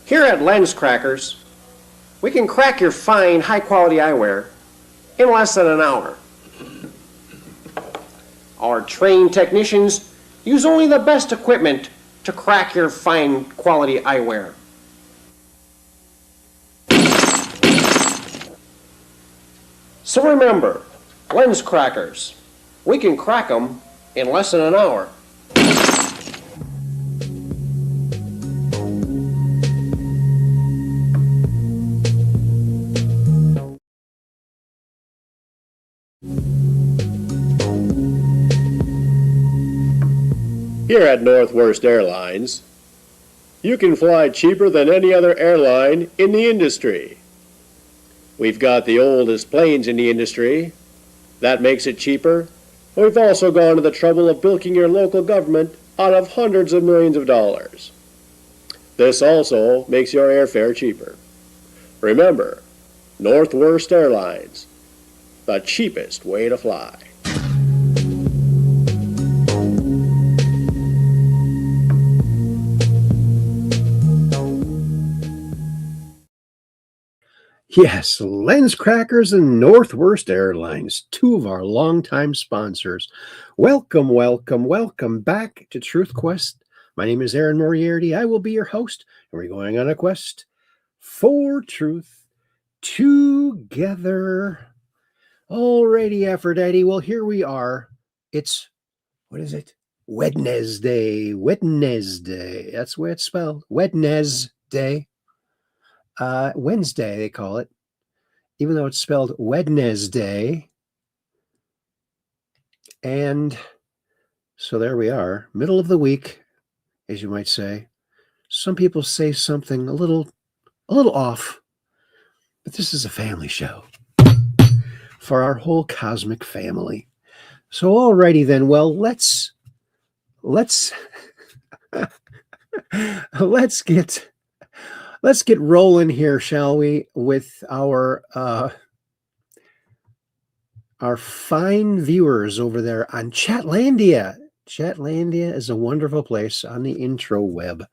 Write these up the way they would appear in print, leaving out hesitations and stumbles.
Here at Lens Crackers, we can crack your fine, high-quality eyewear in less than an hour. Our trained technicians use only the best equipment to crack your fine quality eyewear. So remember, Lens Crackers, we can crack them in less than an hour. Here at Northwest Airlines, you can fly cheaper than any other airline in the industry. We've got the oldest planes in the industry. That makes it cheaper. We've also gone to the trouble of bilking your local government out of hundreds of millions of dollars. This also makes your airfare cheaper. Remember, Northwest Airlines, the cheapest way to fly. Yes, Lens Crackers and Northwest Airlines, two of our longtime sponsors. Welcome, welcome, welcome back to Truth Quest. My name is Aaron Moriarity. I will be your host, and we're going on a quest for truth together. Alrighty, Aphrodite. Well, here we are. It's, what is it? Wednesday. Wednesday. That's the way it's spelled. Wednesday. Wednesday, they call it, even though it's spelled Wednesday. And so there we are, middle of the week, as you might say. Some people say something a little off, but this is a family show for our whole cosmic family. So alrighty then, well, let's get rolling here, shall we, with our fine viewers over there on Chatlandia. Chatlandia is a wonderful place on the intro web,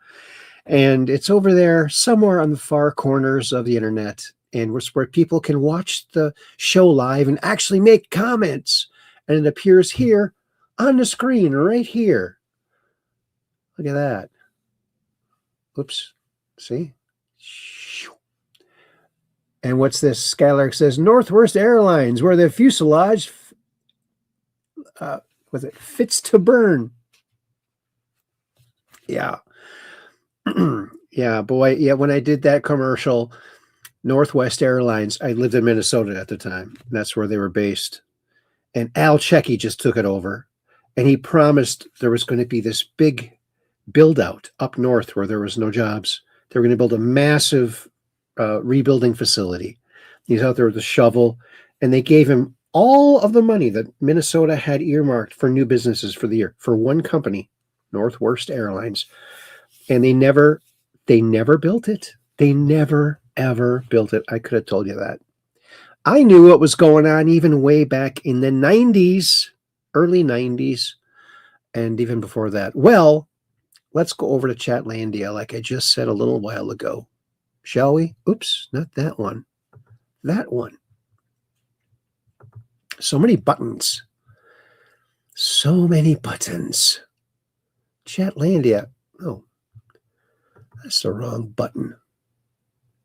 and it's over there somewhere on the far corners of the internet, and where people can watch the show live and actually make comments, and it appears here on the screen right here. Look at that. Oops. See? And what's this? Skylark says, Northwest Airlines, where the fuselage fits to burn. Yeah. Yeah, boy. Yeah, when I did that commercial, Northwest Airlines, I lived in Minnesota at the time. That's where they were based. And Al Checky just took it over. And he promised there was going to be this big build out up north where there was no jobs. They were going to build a massive rebuilding facility. He's out there with a shovel, and they gave him all of the money that Minnesota had earmarked for new businesses for the year for one company, Northwest Airlines, and they never built it. They never ever built it. I could have told you that. I knew what was going on even way back in the 90s, early 90s, and even before that. Well, let's go over to Chatlandia, like I just said a little while ago. Shall we? Oops, not that one. That one. So many buttons. So many buttons. Chatlandia. Oh, that's the wrong button.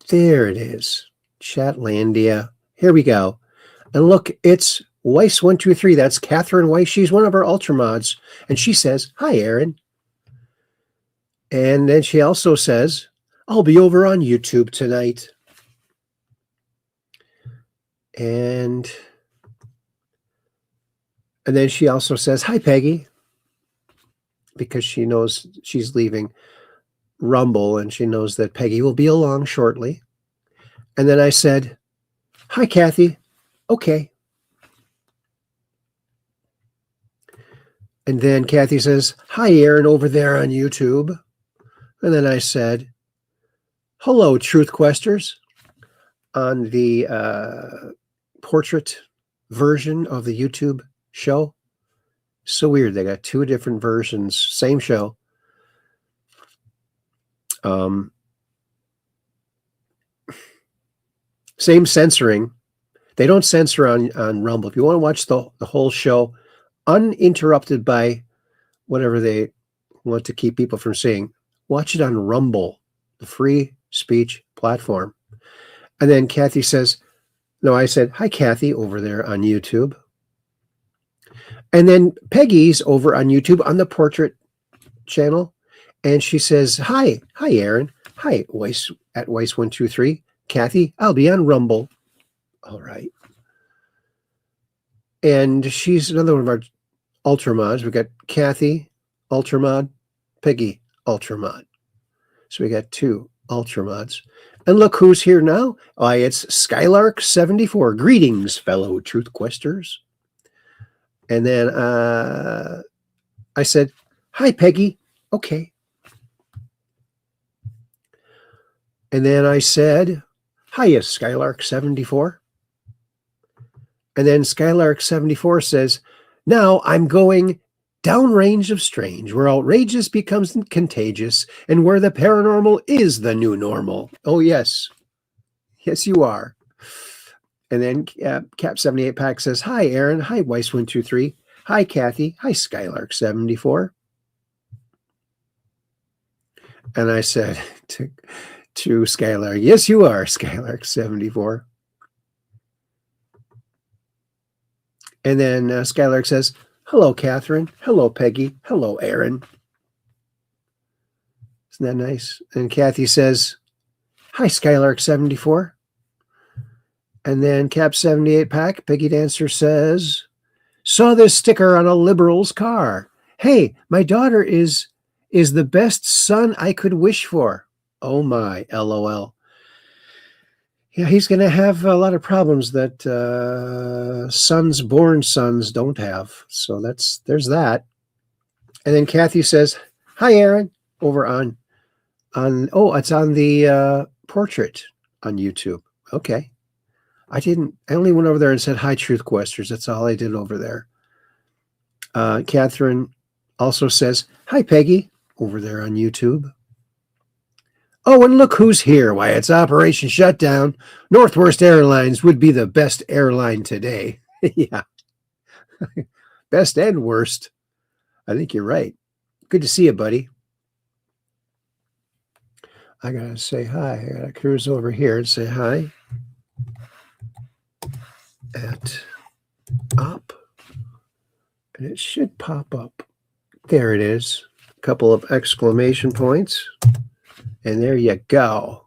There it is. Chatlandia. Here we go. And look, it's Weiss123. That's Catherine Weiss. She's one of our Ultramods. And she says, hi, Aaron. And then she also says, I'll be over on YouTube tonight. And then she also says, hi, Peggy, because she knows she's leaving Rumble and she knows that Peggy will be along shortly. And then I said, hi, Kathy. Okay. And then Kathy says, hi, Aaron, over there on YouTube. And then I said, hello, Truth Questers, on the portrait version of the YouTube show. So weird. They got two different versions, same show. Same censoring. They don't censor on Rumble. If you want to watch the whole show uninterrupted by whatever they want to keep people from seeing, watch it on Rumble, the free speech platform. And then Kathy says, no, I said, hi, Kathy, over there on YouTube. And then Peggy's over on YouTube on the portrait channel. And she says, hi, Aaron. Hi, Weiss at Weiss123. Kathy, I'll be on Rumble. All right. And she's another one of our Ultramods. We got Kathy, Ultramod, Peggy, Ultramod. So we got two Ultramods. And look who's here now. Why, it's Skylark74. Greetings, fellow Truth Questers. And then I said, hi, Peggy. Okay. And then I said, hiya, Skylark74. And then Skylark74 says, now I'm going downrange of strange, where outrageous becomes contagious and where the paranormal is the new normal. Oh, yes. Yes, you are. And then Cap78 Pack says, hi, Aaron. Hi, Weiss123. Hi, Kathy. Hi, Skylark74. And I said to Skylark, yes, you are, Skylark74. And then Skylark says, hello, Catherine. Hello, Peggy. Hello, Aaron. Isn't that nice? And Kathy says, hi, Skylark74. And then Cap78 Pack, Peggy Dancer says, saw this sticker on a liberal's car. Hey, my daughter is the best son I could wish for. Oh my, LOL. Yeah, he's going to have a lot of problems that born sons don't have. So there's that. And then Kathy says, hi, Aaron, over on it's on the portrait on YouTube. Okay. I only went over there and said, hi, Truth Questers. That's all I did over there. Catherine also says, hi, Peggy, over there on YouTube. Oh, and look who's here. Why, it's Operation Shutdown. Northwest Airlines would be the best airline today. Yeah. Best and worst. I think you're right. Good to see you, buddy. I got to say hi. I got to cruise over here and say hi. At up. And it should pop up. There it is. A couple of exclamation points. And there you go.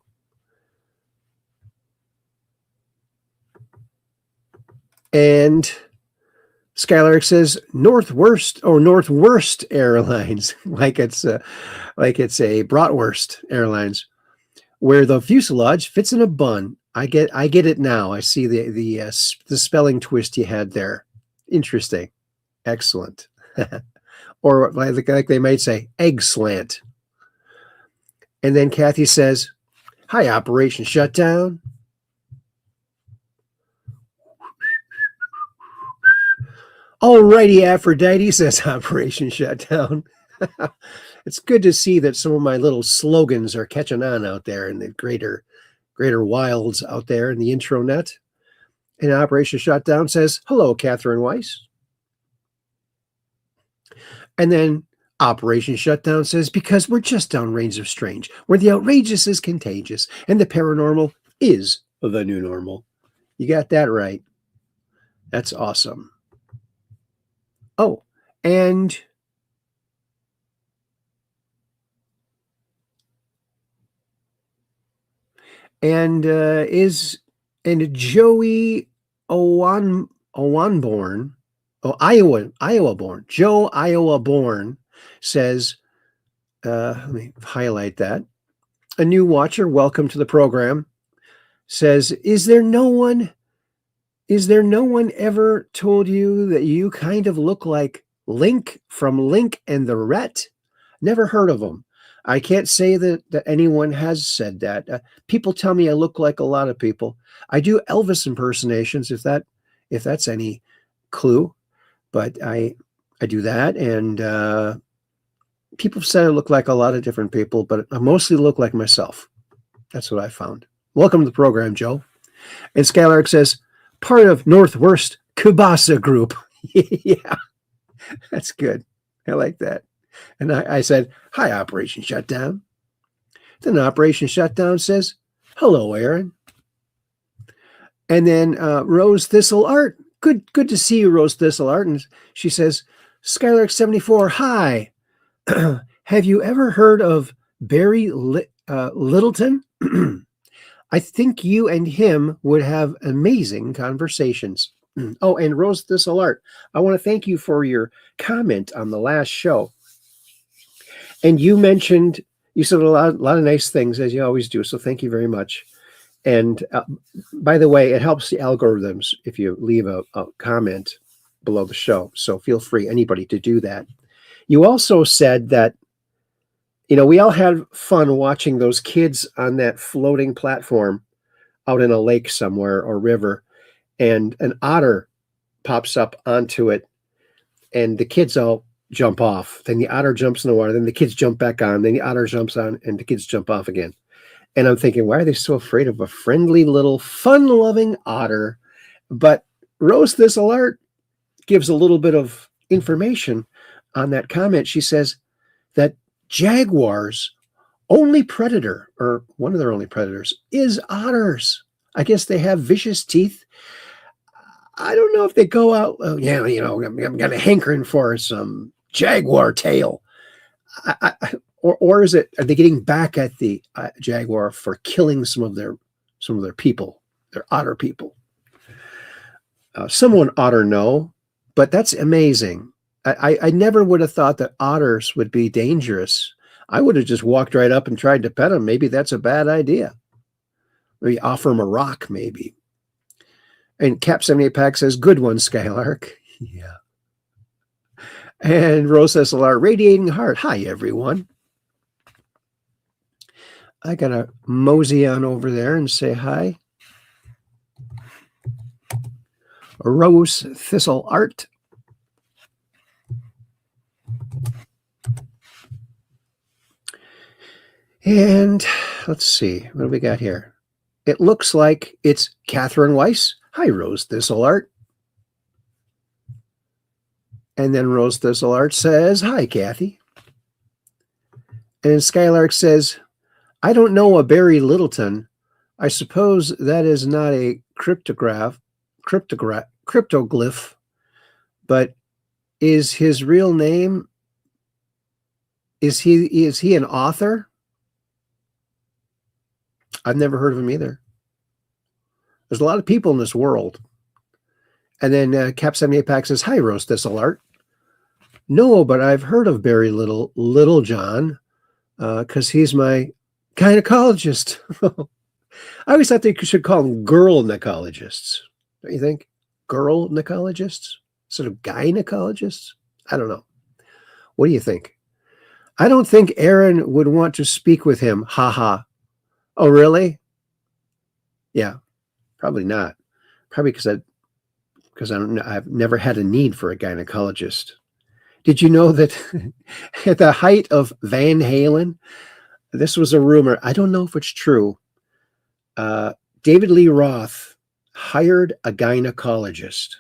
And Skylark says Northwest Airlines, like it's a bratwurst airlines, where the fuselage fits in a bun. I get it now. I see the spelling twist you had there. Interesting, excellent, or like they might say, egg slant. And then Kathy says, hi, Operation Shutdown. Alrighty, Aphrodite, says Operation Shutdown. It's good to see that some of my little slogans are catching on out there in the greater wilds out there in the intranet. And Operation Shutdown says, hello, Catherine Weiss. And then Operation Shutdown says, because we're just downrange of strange, where the outrageous is contagious and the paranormal is the new normal. You got that right. That's awesome. Oh, and Joey Owanborn, Iowa born, Joe Iowa born says, let me highlight that. A new watcher, welcome to the program, says, is there no one ever told you that you kind of look like Link from Link and the Ret? Never heard of him. I can't say that anyone has said that. People tell me I look like a lot of people. I do Elvis impersonations, if that's any clue, but I I do that, and people have said I look like a lot of different people, but I mostly look like myself. That's what I found. Welcome to the program, Joe. And Skylark says, part of Northwest Kibasa Group. Yeah, that's good. I like that. And I said, hi, Operation Shutdown. Then Operation Shutdown says, hello, Aaron. And then Rose Thistle Art. Good to see you, Rose Thistle Art. And she says, Skylark74, hi. Have you ever heard of Barry Littleton? I think you and him would have amazing conversations. Oh, and Rose Thistle Art, I want to thank you for your comment on the last show. And you said a lot of nice things, as you always do. So thank you very much. And by the way, it helps the algorithms if you leave a comment below the show. So feel free, anybody, to do that. You also said that, we all had fun watching those kids on that floating platform out in a lake somewhere or river, and an otter pops up onto it, and the kids all jump off. Then the otter jumps in the water. Then the kids jump back on. Then the otter jumps on, and the kids jump off again. And I'm thinking, why are they so afraid of a friendly little fun-loving otter? But Rose Thistle Art gives a little bit of information on that comment. She says that jaguars' only predator, or one of their only predators, is otters. I guess they have vicious teeth. I don't know if they go out, I'm kind of hankering for some jaguar tail. Or is it, are they getting back at the jaguar for killing some of their people, their otter people? Someone ought to know, but that's amazing. I never would have thought that otters would be dangerous. I would have just walked right up and tried to pet them. Maybe that's a bad idea. Maybe offer them a rock, maybe. And Cap78 Pack says, good one, Skylark. Yeah. And Rose SLR, radiating heart. Hi, everyone. I got to mosey on over there and say hi. Rose Thistle Art. And let's see, what do we got here? It looks like it's Catherine Weiss. Hi, Rose Thistle Art. And then Rose Thistle Art says, hi, Kathy. And Skylark says, I don't know a Barry Littleton. I suppose that is not a cryptoglyph, but is his real name, is he an author? I've never heard of him either. There's a lot of people in this world. And then Cap78 Pack says, hi, Rose Thistle Art. No, but I've heard of Barry Little John because he's my gynecologist. I always thought they should call them girl gynecologists. Don't you think? Girl gynecologists? Sort of gynecologists? I don't know. What do you think? I don't think Aaron would want to speak with him. Ha ha. Oh, really? Yeah, probably not. Probably because I've never had a need for a gynecologist. Did you know that at the height of Van Halen, this was a rumor. I don't know if it's true. David Lee Roth hired a gynecologist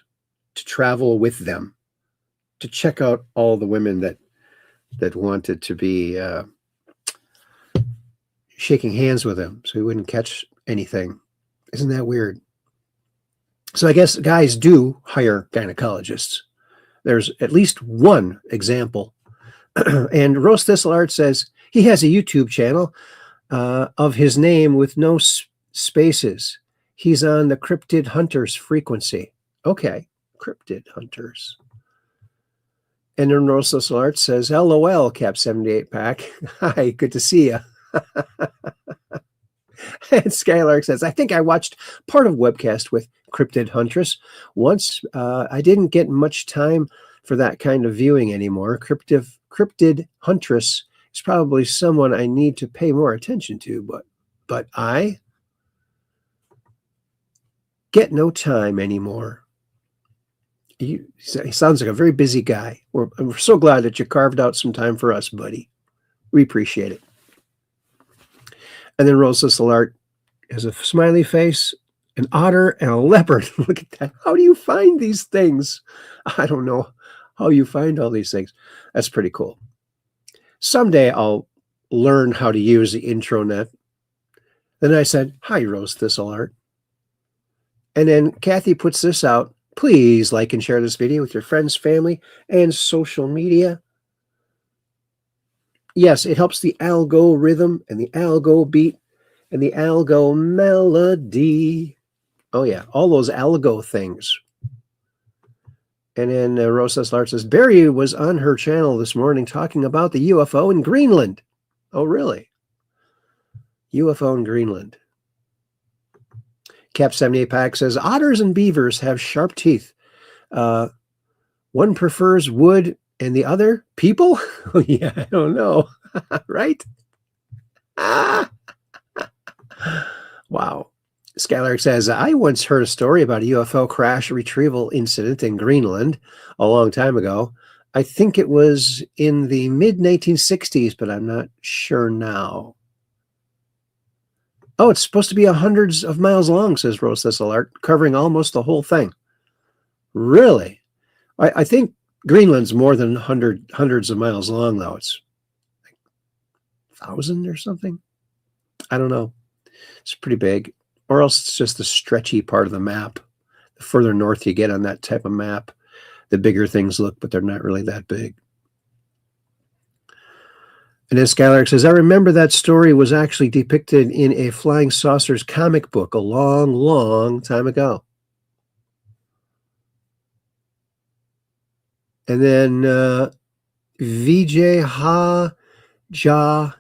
to travel with them to check out all the women that wanted to be shaking hands with him so he wouldn't catch anything. Isn't that weird? So I guess guys do hire gynecologists. There's at least one example. And Rose Thistle Art says he has a YouTube channel of his name with no spaces. He's on the Cryptid Hunters frequency. Okay, Cryptid Hunters. And then Rose Thistle Art says, LOL, Cap78 Pack. Hi, good to see you. And Skylark says, I think I watched part of webcast with Cryptid Huntress once. I didn't get much time for that kind of viewing anymore. Cryptid Huntress is probably someone I need to pay more attention to, but I get no time anymore. he sounds like a very busy guy. We're so glad that you carved out some time for us, buddy. We appreciate it. And then Rosa Salart has a smiley face, an otter, and a leopard. Look at that. How do you find these things? I don't know how you find all these things. That's pretty cool. Someday I'll learn how to use the intranet. Then I said, hi, Rose Thistle Art. And then Kathy puts this out. Please like and share this video with your friends, family, and social media. Yes, it helps the algo rhythm and the algo beat and the algo melody. Oh, yeah, all those algo things. And then Rosa Slart says, Barry was on her channel this morning talking about the UFO in Greenland. Oh, really? UFO in Greenland. Cap 78 Pack says, otters and beavers have sharp teeth. One prefers wood and the other people? Oh, yeah, I don't know. Right? Wow. Skylark says, I once heard a story about a UFO crash retrieval incident in Greenland a long time ago. I think it was in the mid-1960s, but I'm not sure now. Oh, it's supposed to be hundreds of miles long, says Rose Thistle, covering almost the whole thing. Really? I think Greenland's more than hundreds of miles long, though. It's like 1,000 or something. I don't know. It's pretty big. Or else it's just the stretchy part of the map. The further north you get on that type of map, the bigger things look, but they're not really that big. And then Skylark says, I remember that story was actually depicted in a Flying Saucers comic book a long, long time ago. And then VJ Ha Ja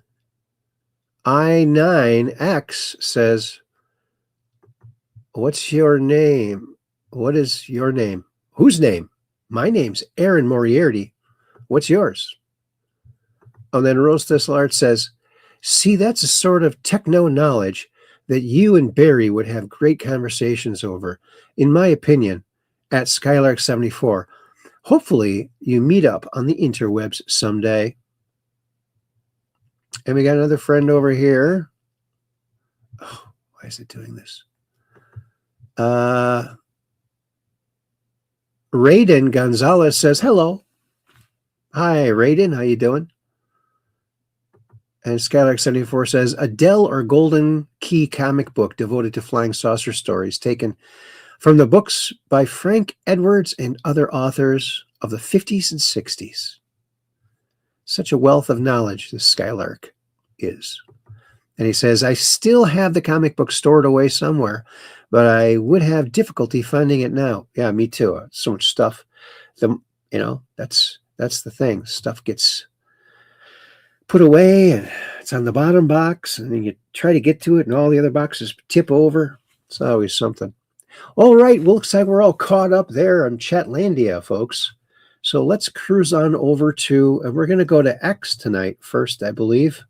I9X says, what's your name? What is your name? Whose name? My name's Aaron Moriarty. What's yours? And then Rose Thistle Art says, see, that's a sort of techno knowledge that you and Barry would have great conversations over, in my opinion, at Skylark74. Hopefully you meet up on the interwebs someday. And we got another friend over here. Oh, why is it doing this? Raiden Gonzalez says, hello. Hi, Raiden. How you doing? And Skylark74 says, a Dell or Golden Key comic book devoted to flying saucer stories taken from the books by Frank Edwards and other authors of the 50s and 60s. Such a wealth of knowledge this Skylark is. And he says, I still have the comic book stored away somewhere, but I would have difficulty finding it now. Yeah, me too. So much stuff. That's the thing. Stuff gets put away and it's on the bottom box, and then you try to get to it and all the other boxes tip over. It's always something. All right, well, looks like we're all caught up there on Chatlandia, folks. So let's cruise on over to, and we're going to go to X tonight first, I believe.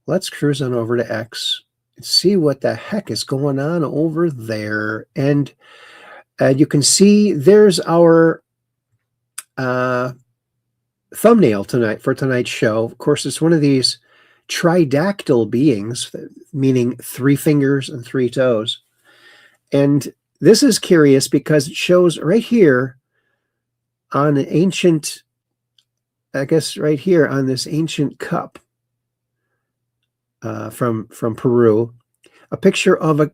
Let's cruise on over to X and see what the heck is going on over there. And you can see there's our thumbnail tonight for tonight's show. Of course, it's one of these tridactyl beings, meaning 3 fingers and 3 toes. And this is curious because it shows right here on an ancient, I guess right here on this ancient cup from Peru, a picture of a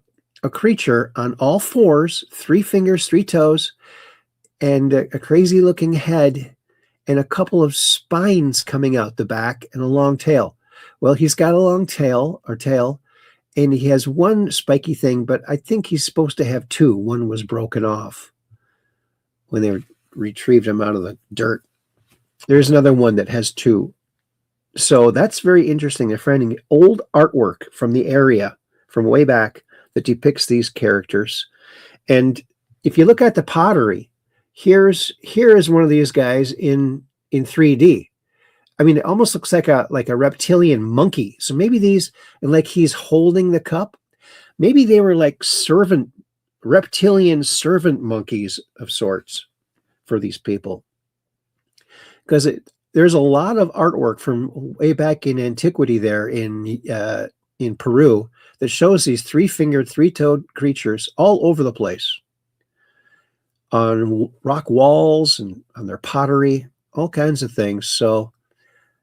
creature on all 4s, 3 fingers, 3 toes, and a crazy looking head and a couple of spines coming out the back and a long tail. Well, he's got a long tail, and he has 1 spiky thing, but I think he's supposed to have 2. 1 was broken off when they retrieved him out of the dirt. There's another one that has 2. So that's very interesting. They're finding old artwork from the area from way back that depicts these characters. And if you look at the pottery, here is one of these guys in 3D. I mean, it almost looks like a reptilian monkey. So maybe these, and like he's holding the cup, maybe they were like servant reptilian servant monkeys of sorts for these people. Because there's a lot of artwork from way back in antiquity there in Peru that shows these three-fingered, three-toed creatures all over the place, on rock walls and on their pottery, all kinds of things. So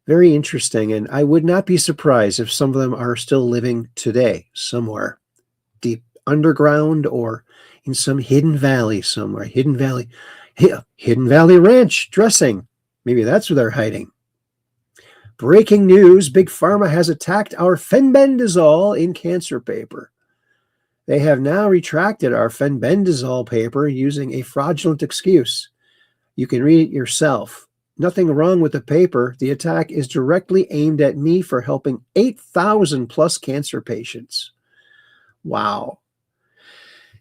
very interesting. And I would not be surprised if some of them are still living today somewhere deep underground or in some hidden valley somewhere. Hidden Valley Ranch dressing. Maybe that's where they're hiding. Breaking news, Big Pharma has attacked our fenbendazole in cancer paper. They have now retracted our fenbendazole paper using a fraudulent excuse. You can read it yourself. Nothing wrong with the paper. The attack is directly aimed at me for helping 8,000 plus cancer patients. Wow.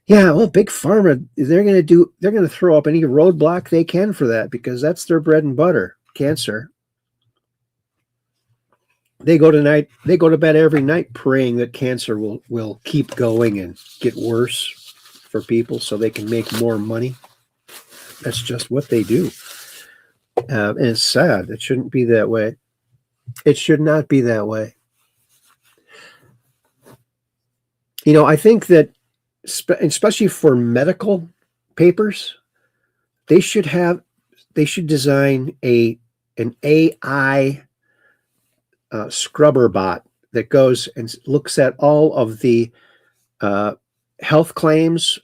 Yeah, well, Big Pharma, they're going to throw up any roadblock they can for that, because that's their bread and butter, cancer. They go to bed every night praying that cancer will keep going and get worse for people so they can make more money. That's just what they do. And it's sad. It shouldn't be that way. It should not be that way. You know, I think that especially for medical papers, they should design an AI scrubber bot that goes and looks at all of the health claims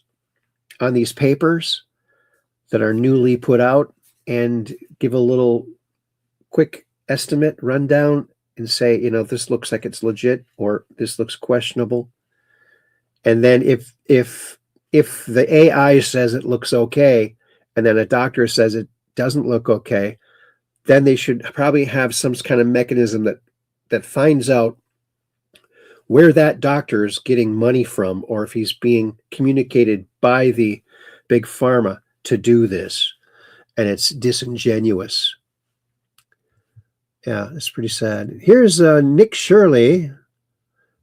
on these papers that are newly put out and give a little quick estimate rundown and say, you know, this looks like it's legit or this looks questionable. And then if the AI says it looks okay, and then a doctor says it doesn't look okay, then they should probably have some kind of mechanism that finds out where that doctor is getting money from, or if he's being communicated by the Big Pharma to do this. And it's disingenuous. Yeah, it's pretty sad. Here's Nick Shirley.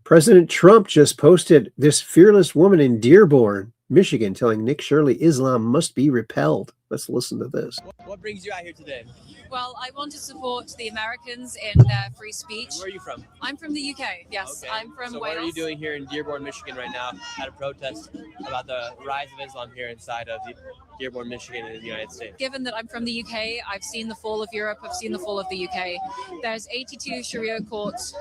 President Trump just posted this fearless woman in Dearborn, Michigan, telling Nick Shirley Islam must be repelled. Let's listen to this. What brings you out here today? Well, I want to support the Americans in their free speech. Where are you from? I'm from the UK, yes. Okay. I'm from so Wales. What are you doing here in Dearborn, Michigan right now at a protest about the rise of Islam here inside of Dearborn, Michigan in the United States? Given that I'm from the UK, I've seen the fall of Europe, I've seen the fall of the UK. There's 82 Sharia courts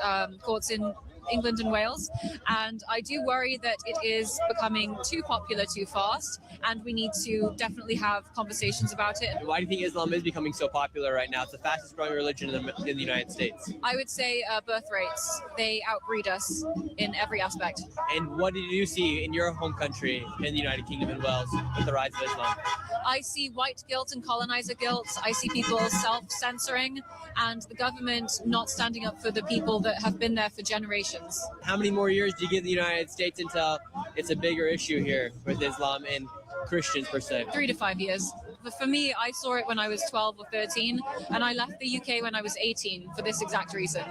in England and Wales, and I do worry that it is becoming too popular too fast, and we need to definitely have conversations about it. Why do you think Islam is becoming so popular right now? It's the fastest growing religion in the United States. I would say birth rates. They outbreed us in every aspect. And what did you see in your home country, in the United Kingdom and Wales, with the rise of Islam? I see white guilt and colonizer guilt. I see people self-censoring and the government not standing up for the people that have been there for generations. How many more years do you give the United States until it's a bigger issue here with Islam and Christians per se? 3 to 5 years. But for me, I saw it when I was 12 or 13, and I left the UK when I was 18 for this exact reason.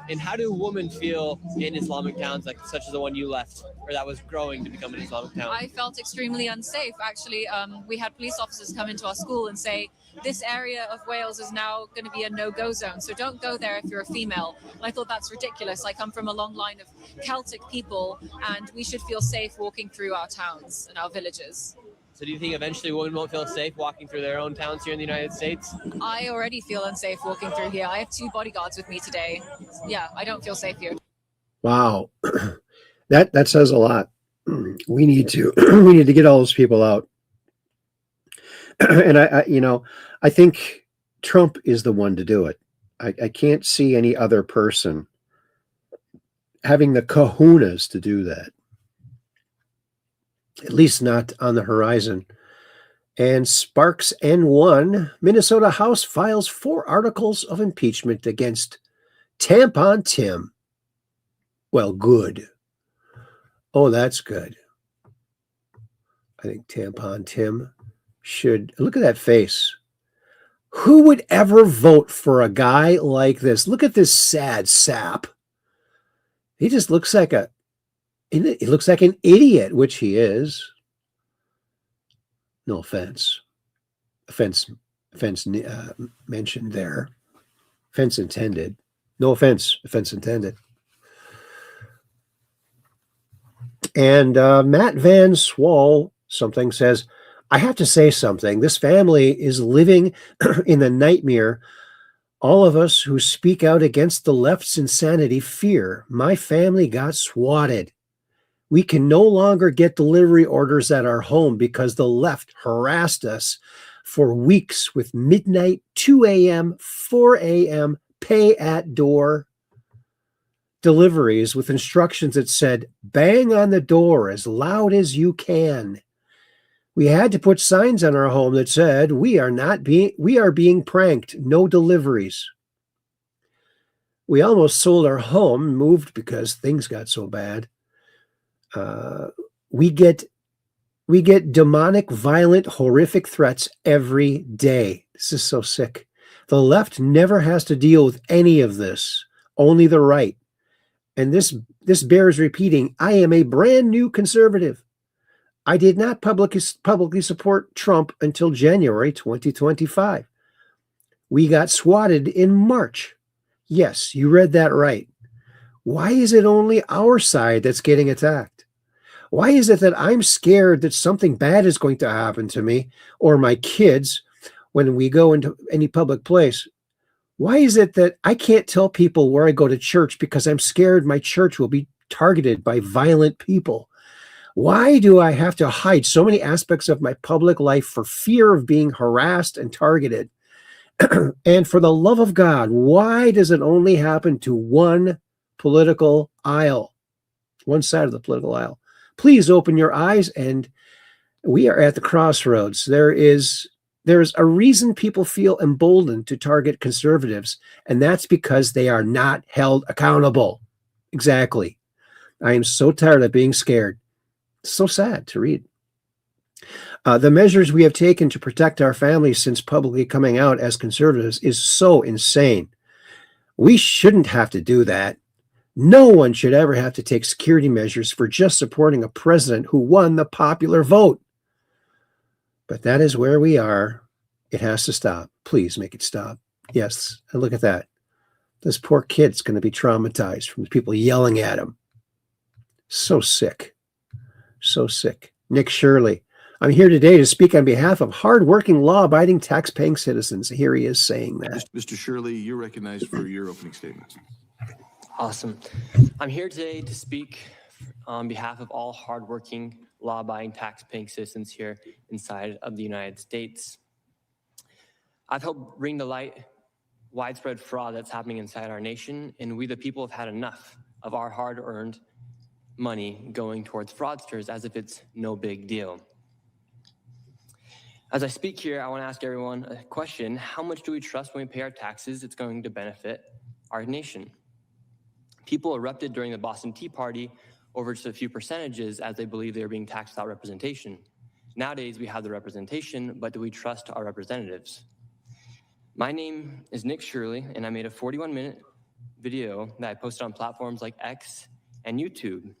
And how do women feel in Islamic towns, like such as the one you left, or that was growing to become an Islamic town? I felt extremely unsafe. Actually, we had police officers come into our school and say, this area of Wales is now going to be a no-go zone, so don't go there if you're a female. And I thought that's ridiculous. I come from a long line of Celtic people, and we should feel safe walking through our towns and our villages. So do you think eventually women won't feel safe walking through their own towns here in the United States? I already feel unsafe walking through here. I have 2 bodyguards with me today. Yeah, I don't feel safe here. Wow. That says a lot. We need to get all those people out. And I think Trump is the one to do it. I can't see any other person having the kahunas to do that. At least not on the horizon. And Sparks N1, Minnesota House files 4 articles of impeachment against Tampon Tim. Well, good. Oh, that's good. I think Tampon Tim should look at that face. Who would ever vote for a guy like this? Look at this sad sap. He just looks like he looks like an idiot, which he is. No offense. Offense mentioned there. Offense intended. No offense. Offense intended. And Matt Van Swall something says, I have to say something. This family is living in the nightmare all of us who speak out against the left's insanity fear. My family got swatted. We can no longer get delivery orders at our home because the left harassed us for weeks with midnight, 2 a.m., 4 a.m., pay at door deliveries with instructions that said, bang on the door as loud as you can. We had to put signs on our home that said, we are being pranked, no deliveries. We almost sold our home, moved because things got so bad. We get demonic, violent, horrific threats every day. This is so sick. The left never has to deal with any of this, only the right. And this bears repeating. I am a brand new conservative. I did not publicly support Trump until January 2025. We got swatted in March. Yes, you read that right. Why is it only our side that's getting attacked? Why is it that I'm scared that something bad is going to happen to me or my kids when we go into any public place? Why is it that I can't tell people where I go to church because I'm scared my church will be targeted by violent people? Why do I have to hide so many aspects of my public life for fear of being harassed and targeted? And for the love of God, why does it only happen to one political aisle, one side of the political aisle? Please open your eyes, and we are at the crossroads. There's a reason people feel emboldened to target conservatives, and that's because they are not held accountable. Exactly. I am so tired of being scared. So sad to read. The measures we have taken to protect our families since publicly coming out as conservatives is so insane. We shouldn't have to do that. No one should ever have to take security measures for just supporting a president who won the popular vote. But that is where we are. It has to stop. Please make it stop. Yes, and look at that. This poor kid's going to be traumatized from people yelling at him. So sick. So sick. Nick Shirley. I'm here today to speak on behalf of hardworking, law-abiding, tax-paying citizens. Here he is saying that. Mr. Shirley, you're recognized for your opening statement. Awesome. I'm here today to speak on behalf of all hardworking, law-abiding, tax-paying citizens here inside of the United States. I've helped bring to light widespread fraud that's happening inside our nation, and we the people have had enough of our hard-earned money going towards fraudsters as if it's no big deal. As I speak here, I want to ask everyone a question. How much do we trust when we pay our taxes it's going to benefit our nation? People erupted during the Boston Tea Party over just a few percentages as they believe they were being taxed without representation. Nowadays, we have the representation, but do we trust our representatives? My name is Nick Shirley, and I made a 41-minute video that I posted on platforms like X and YouTube.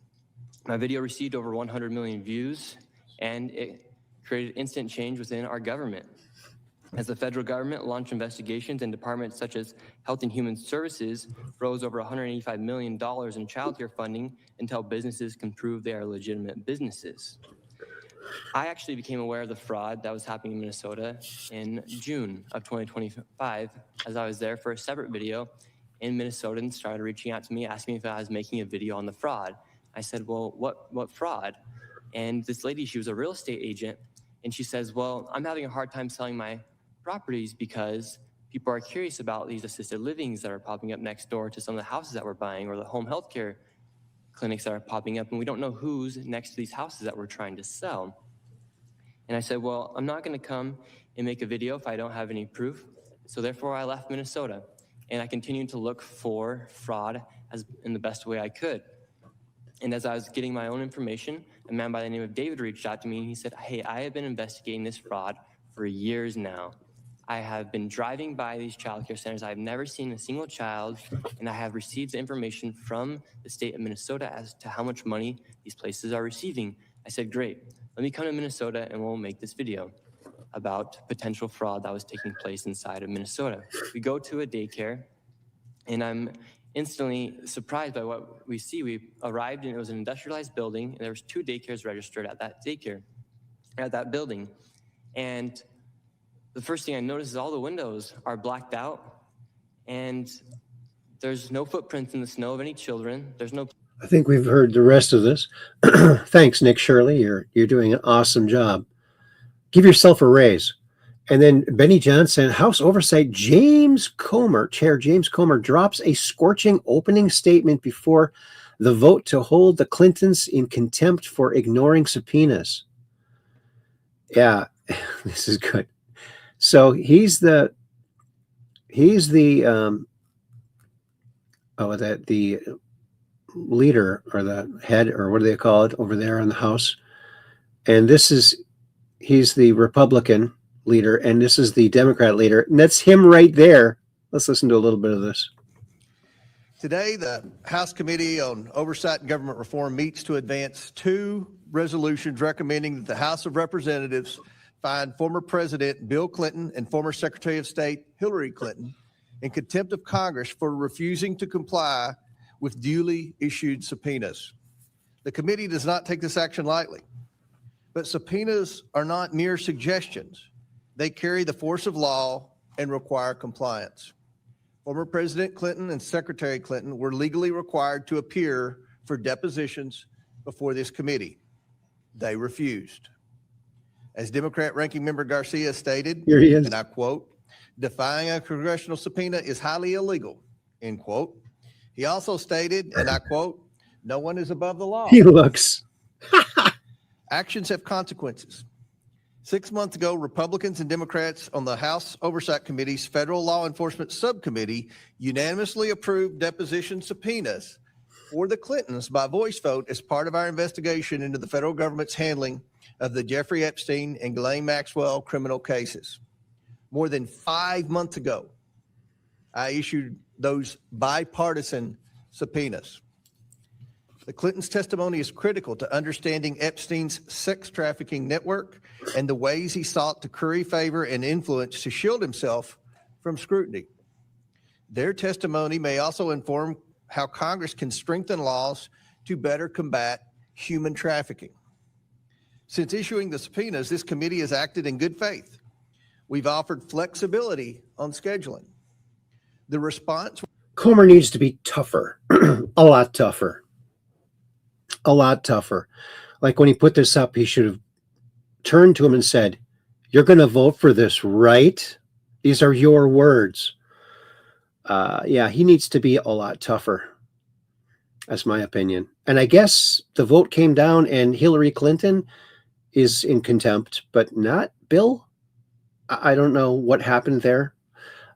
My video received over 100 million views, and it created instant change within our government. As the federal government launched investigations and departments such as Health and Human Services froze over $185 million in child care funding until businesses can prove they are legitimate businesses. I actually became aware of the fraud that was happening in Minnesota in June of 2025 as I was there for a separate video, and Minnesotans started reaching out to me, asking me if I was making a video on the fraud. I said, well, what fraud? And this lady, she was a real estate agent, and she says, well, I'm having a hard time selling my properties because people are curious about these assisted livings that are popping up next door to some of the houses that we're buying, or the home health care clinics that are popping up, and we don't know who's next to these houses that we're trying to sell. And I said, well, I'm not going to come and make a video if I don't have any proof. So therefore, I left Minnesota, and I continued to look for fraud in the best way I could. And as I was getting my own information, a man by the name of David reached out to me, and he said, hey, I have been investigating this fraud for years now. I have been driving by these child care centers. I've never seen a single child, and I have received the information from the state of Minnesota as to how much money these places are receiving. I said, great, let me come to Minnesota and we'll make this video about potential fraud that was taking place inside of Minnesota. We go to a daycare, and I'm instantly surprised by what we see. We arrived and it was an industrialized building, and there was 2 daycares registered at that daycare, at that building. And the first thing I noticed is all the windows are blacked out, and there's no footprints in the snow of any children. There's no. I think we've heard the rest of this. Thanks, Nick Shirley. You're doing an awesome job. Give yourself a raise. And then Benny Johnson, House Oversight Chair James Comer drops a scorching opening statement before the vote to hold the Clintons in contempt for ignoring subpoenas. Yeah, this is good. So he's the leader or the head, or what do they call it over there in the House? And he's the Republican leader, and this is the Democrat leader, and that's him right there. Let's listen to a little bit of this. Today, the House Committee on Oversight and Government Reform meets to advance 2 resolutions recommending that the House of Representatives find former President Bill Clinton and former Secretary of State Hillary Clinton in contempt of Congress for refusing to comply with duly issued subpoenas. The committee does not take this action lightly, but subpoenas are not mere suggestions. They carry the force of law and require compliance. Former President Clinton and Secretary Clinton were legally required to appear for depositions before this committee. They refused. As Democrat Ranking Member Garcia stated, Here he is. and I quote, "Defying a congressional subpoena is highly illegal," end quote. He also stated, and I quote, "No one is above the law." He looks. Actions have consequences. 6 months ago, Republicans and Democrats on the House Oversight Committee's Federal Law Enforcement Subcommittee unanimously approved deposition subpoenas for the Clintons by voice vote as part of our investigation into the federal government's handling of the Jeffrey Epstein and Ghislaine Maxwell criminal cases. More than 5 months ago, I issued those bipartisan subpoenas. The Clintons' testimony is critical to understanding Epstein's sex trafficking network and the ways he sought to curry favor and influence to shield himself from scrutiny. Their testimony may also inform how Congress can strengthen laws to better combat human trafficking. Since issuing the subpoenas, this committee has acted in good faith. We've offered flexibility on scheduling. The response. Comer needs to be tougher, a lot tougher. A lot tougher. Like when he put this up, he should have turned to him and said, "You're going to vote for this, right? These are your words." Yeah, he needs to be a lot tougher. That's my opinion. And I guess the vote came down and Hillary Clinton is in contempt, but not Bill. I don't know what happened there,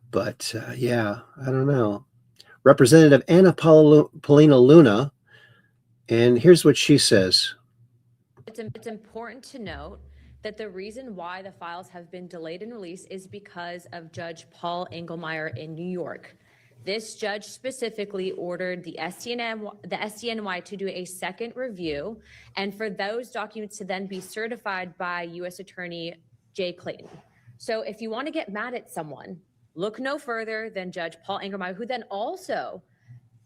but yeah, I don't know. Representative Anna Paulina Luna, and here's what she says. It's important to note that the reason why the files have been delayed in release is because of Judge Paul Engelmeyer in New York. This judge specifically ordered the SDNY to do a second review and for those documents to then be certified by U.S. Attorney Jay Clayton. So if you want to get mad at someone, look no further than Judge Paul Engelmeyer, who then also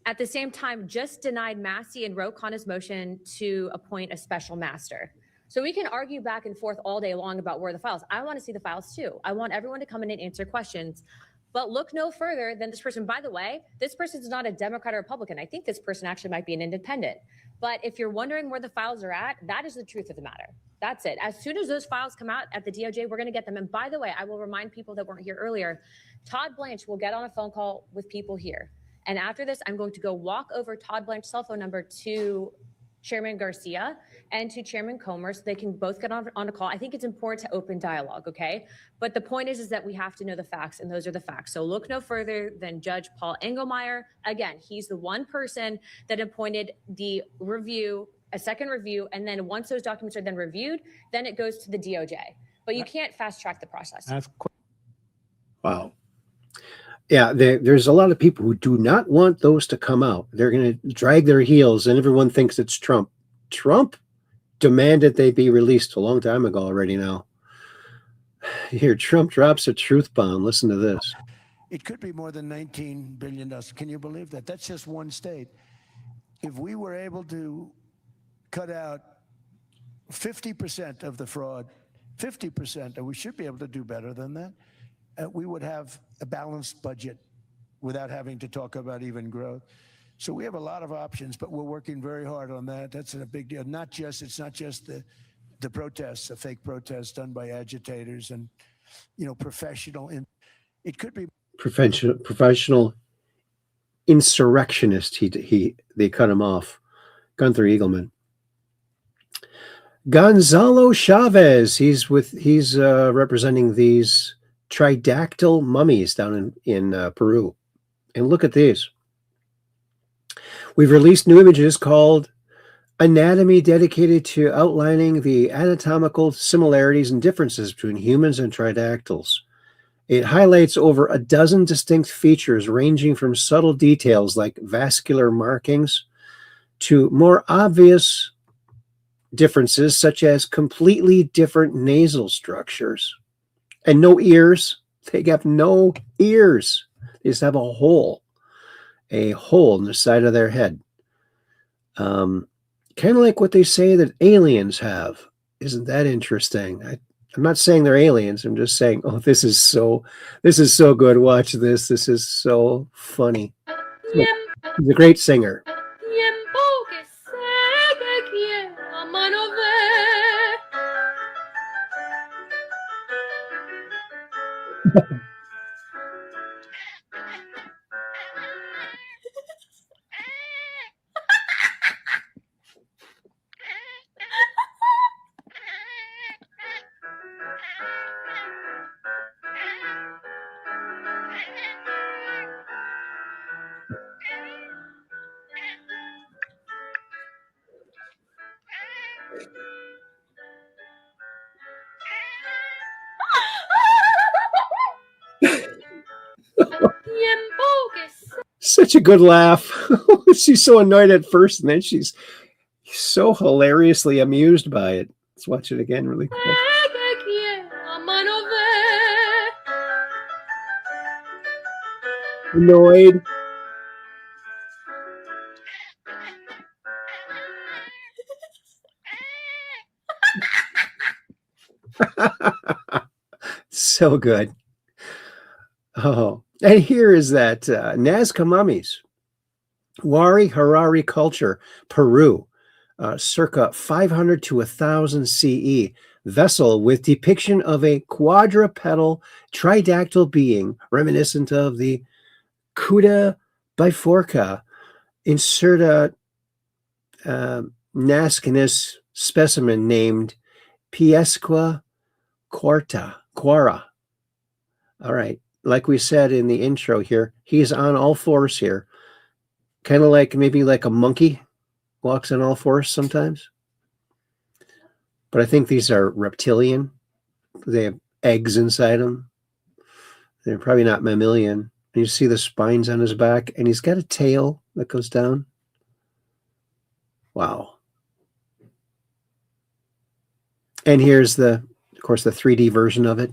at the same time just denied Massey and Ro Khanna's motion to appoint a special master. So we can argue back and forth all day long about where the files. I want to see the files too. I want everyone to come in and answer questions. But look no further than this person. By the way, this person is not a Democrat or Republican. I think this person actually might be an independent. But if you're wondering where the files are at, that is the truth of the matter. That's it. As soon as those files come out at the DOJ, we're going to get them. And by the way, I will remind people that weren't here earlier, Todd Blanche will get on a phone call with people here. And after this, I'm going to go walk over Todd Blanche's cell phone number to Chairman Garcia and to Chairman Comer so they can both get on a call. I think it's important to open dialogue, okay? But the point is that we have to know the facts, and those are the facts. So look no further than Judge Paul Engelmeyer. Again, he's the one person that appointed the review, a second review, and then once those documents are then reviewed, then it goes to the DOJ. But you can't fast track the process. Wow. Yeah, there's a lot of people who do not want those to come out. They're going to drag their heels, and everyone thinks it's Trump. Trump demanded they be released a long time ago already now. Here, Trump drops a truth bomb. Listen to this. It could be more than $19 billion. Can you believe that? That's just one state. If we were able to cut out 50% of the fraud, 50%, and we should be able to do better than that, we would have a balanced budget without having to talk about even growth. So we have a lot of options, but we're working very hard on that. That's a big deal. It's not just the protests, the fake protests done by agitators and, professional. It could be professional insurrectionist. They cut him off. Gunther Eagleman. Gonzalo Chavez. He's representing these tridactyl mummies down in Peru. And look at these. We've released new images called Anatomy, dedicated to outlining the anatomical similarities and differences between humans and tridactyls. It highlights over a dozen distinct features ranging from subtle details like vascular markings to more obvious differences such as completely different nasal structures and no ears. They have no ears. They just have a hole in the side of their head. Kind of like what they say that aliens have. Isn't that interesting? I'm not saying they're aliens. I'm just saying, oh, this is so good. Watch this. This is so funny. He's a great singer. Such a good laugh. She's so annoyed at first, and then she's so hilariously amused by it. Let's watch it again really quick. Annoyed. So good. Oh, and here is that Nazca mummies, Wari Harari culture, Peru, circa 500 to 1000 CE, vessel with depiction of a quadrupedal tridactyl being reminiscent of the Cuda biforca incerta nascanis specimen named Piesqua quara. All right. Like we said in the intro here, he's on all fours here. Kind of like maybe like a monkey walks on all fours sometimes. But I think these are reptilian. They have eggs inside them. They're probably not mammalian. And you see the spines on his back, and he's got a tail that goes down. Wow. And here's of course, the 3D version of it,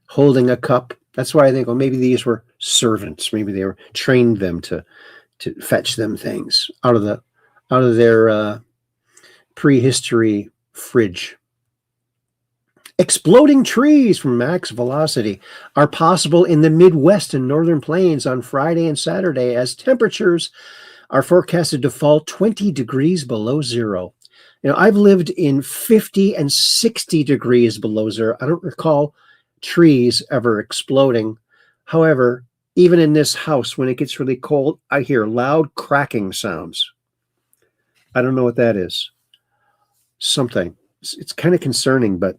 holding a cup. That's why I think, well, maybe these were servants. Maybe they were trained them to fetch them things out of their prehistory fridge. Exploding trees from max velocity are possible in the Midwest and Northern Plains on Friday and Saturday as temperatures are forecasted to fall 20 degrees below zero. I've lived in 50 and 60 degrees below zero. I don't recall trees ever exploding. However, even in this house, when it gets really cold, I hear loud cracking sounds. I don't know what that is. Something. It's kind of concerning, but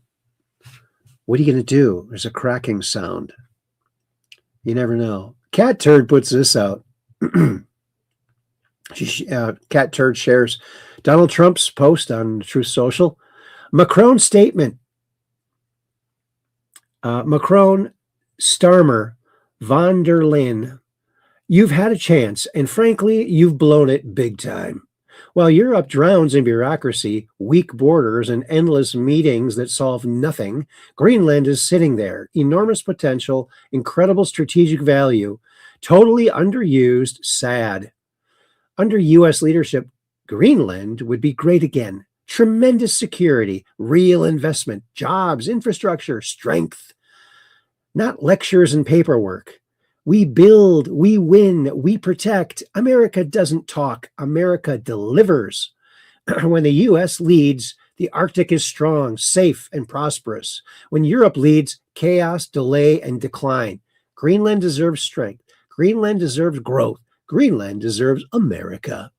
what are you going to do? There's a cracking sound. You never know. Cat Turd puts this out. Cat Turd shares Donald Trump's post on Truth Social. Macron statement. Macron, Starmer, von der Leyen, you've had a chance, and frankly, you've blown it big time. While Europe drowns in bureaucracy, weak borders, and endless meetings that solve nothing, Greenland is sitting there. Enormous potential, incredible strategic value, totally underused, sad. Under U.S. leadership, Greenland would be great again. Tremendous security, real investment, jobs, infrastructure, strength. Not lectures and paperwork. We build, we win, we protect. America doesn't talk. America delivers. When the U.S. leads, the Arctic is strong, safe, and prosperous. When Europe leads, chaos, delay, and decline. Greenland deserves strength. Greenland deserves growth. Greenland deserves America.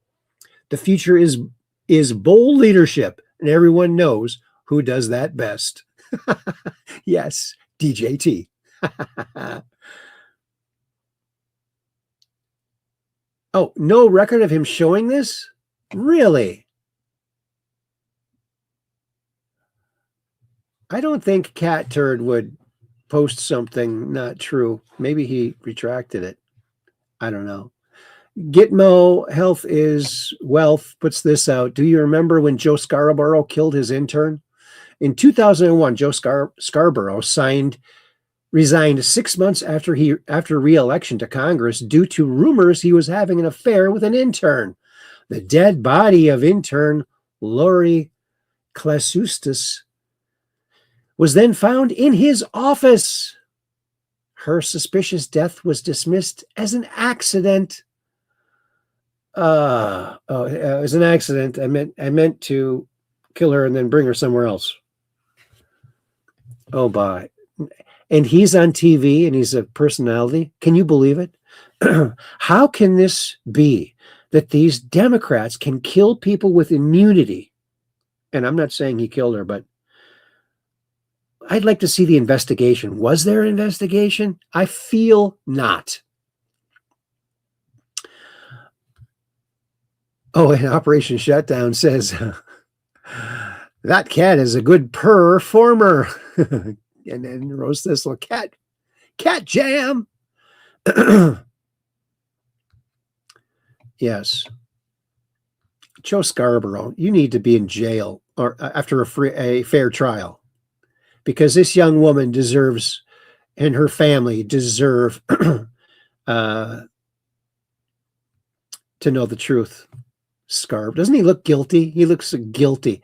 The future is bold leadership, and everyone knows who does that best. Yes, DJT. Oh, no record of him showing this? Really? I don't think Cat Turd would post something not true. Maybe he retracted it. I don't know. Gitmo Health is Wealth puts this out. Do you remember when Joe Scarborough killed his intern? In 2001, Joe Scarborough resigned 6 months after re-election to Congress due to rumors he was having an affair with an intern. The dead body of intern Lori Klasustis was then found in his office. Her suspicious death was dismissed as an accident. It was an accident. I meant to kill her and then bring her somewhere else. Oh, bye. And he's on TV and he's a personality. Can you believe it? How can this be that these Democrats can kill people with immunity? And I'm not saying he killed her, but I'd like to see the investigation. Was there an investigation? I feel not. Oh, and Operation Shutdown says, that cat is a good performer. And then Rose Thistle, cat jam. Yes. Joe Scarborough, you need to be in jail or after a fair trial, because this young woman deserves, and her family deserve to know the truth. Scarb, doesn't he look guilty? He looks guilty.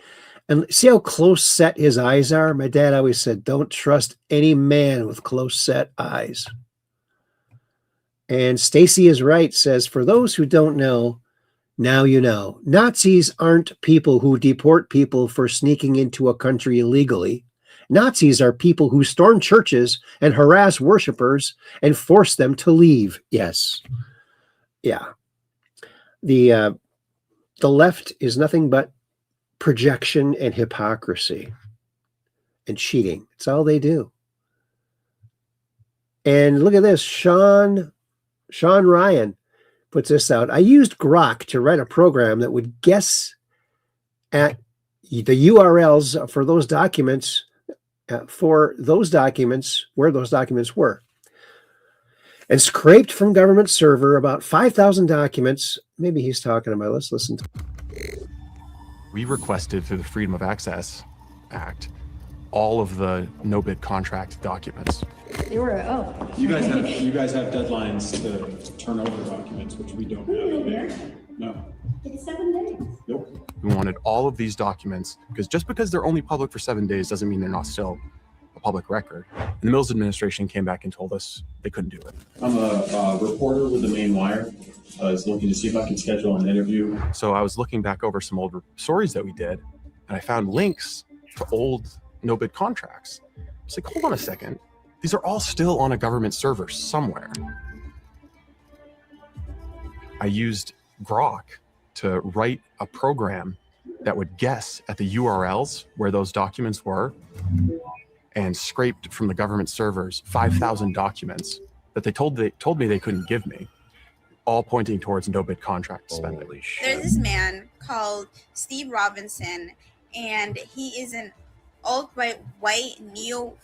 And see how close set his eyes are? My dad always said, don't trust any man with close set eyes. And Stacy is right, says, for those who don't know, now you know. Nazis aren't people who deport people for sneaking into a country illegally. Nazis are people who storm churches and harass worshipers and force them to leave. Yes. Yeah. The left is nothing but projection and hypocrisy and cheating. It's all they do. And look at this. Sean Ryan puts this out. I used Grok to write a program that would guess at the URLs for those documents, where those documents were, and scraped from government server about 5,000 documents. Maybe he's talking about. Let's listen to. We requested through the Freedom of Access Act all of the no-bid contract documents. You guys have deadlines to turn over documents, which we don't have. No. It's 7 days. Nope. We wanted all of these documents because just because they're only public for 7 days doesn't mean they're not still a public record. And the Mills administration came back and told us they couldn't do it. I'm a reporter with the Maine Wire. I was looking to see if I can schedule an interview. So I was looking back over some old stories that we did, and I found links to old no-bid contracts. It's like, hold on a second. These are all still on a government server somewhere. I used Grok to write a program that would guess at the URLs where those documents were and scraped from the government servers 5,000 documents that they told me they couldn't give me, all pointing towards no-bid contract spending. There's this man called Steve Robinson, and he is an alt-right white neo-Nazi.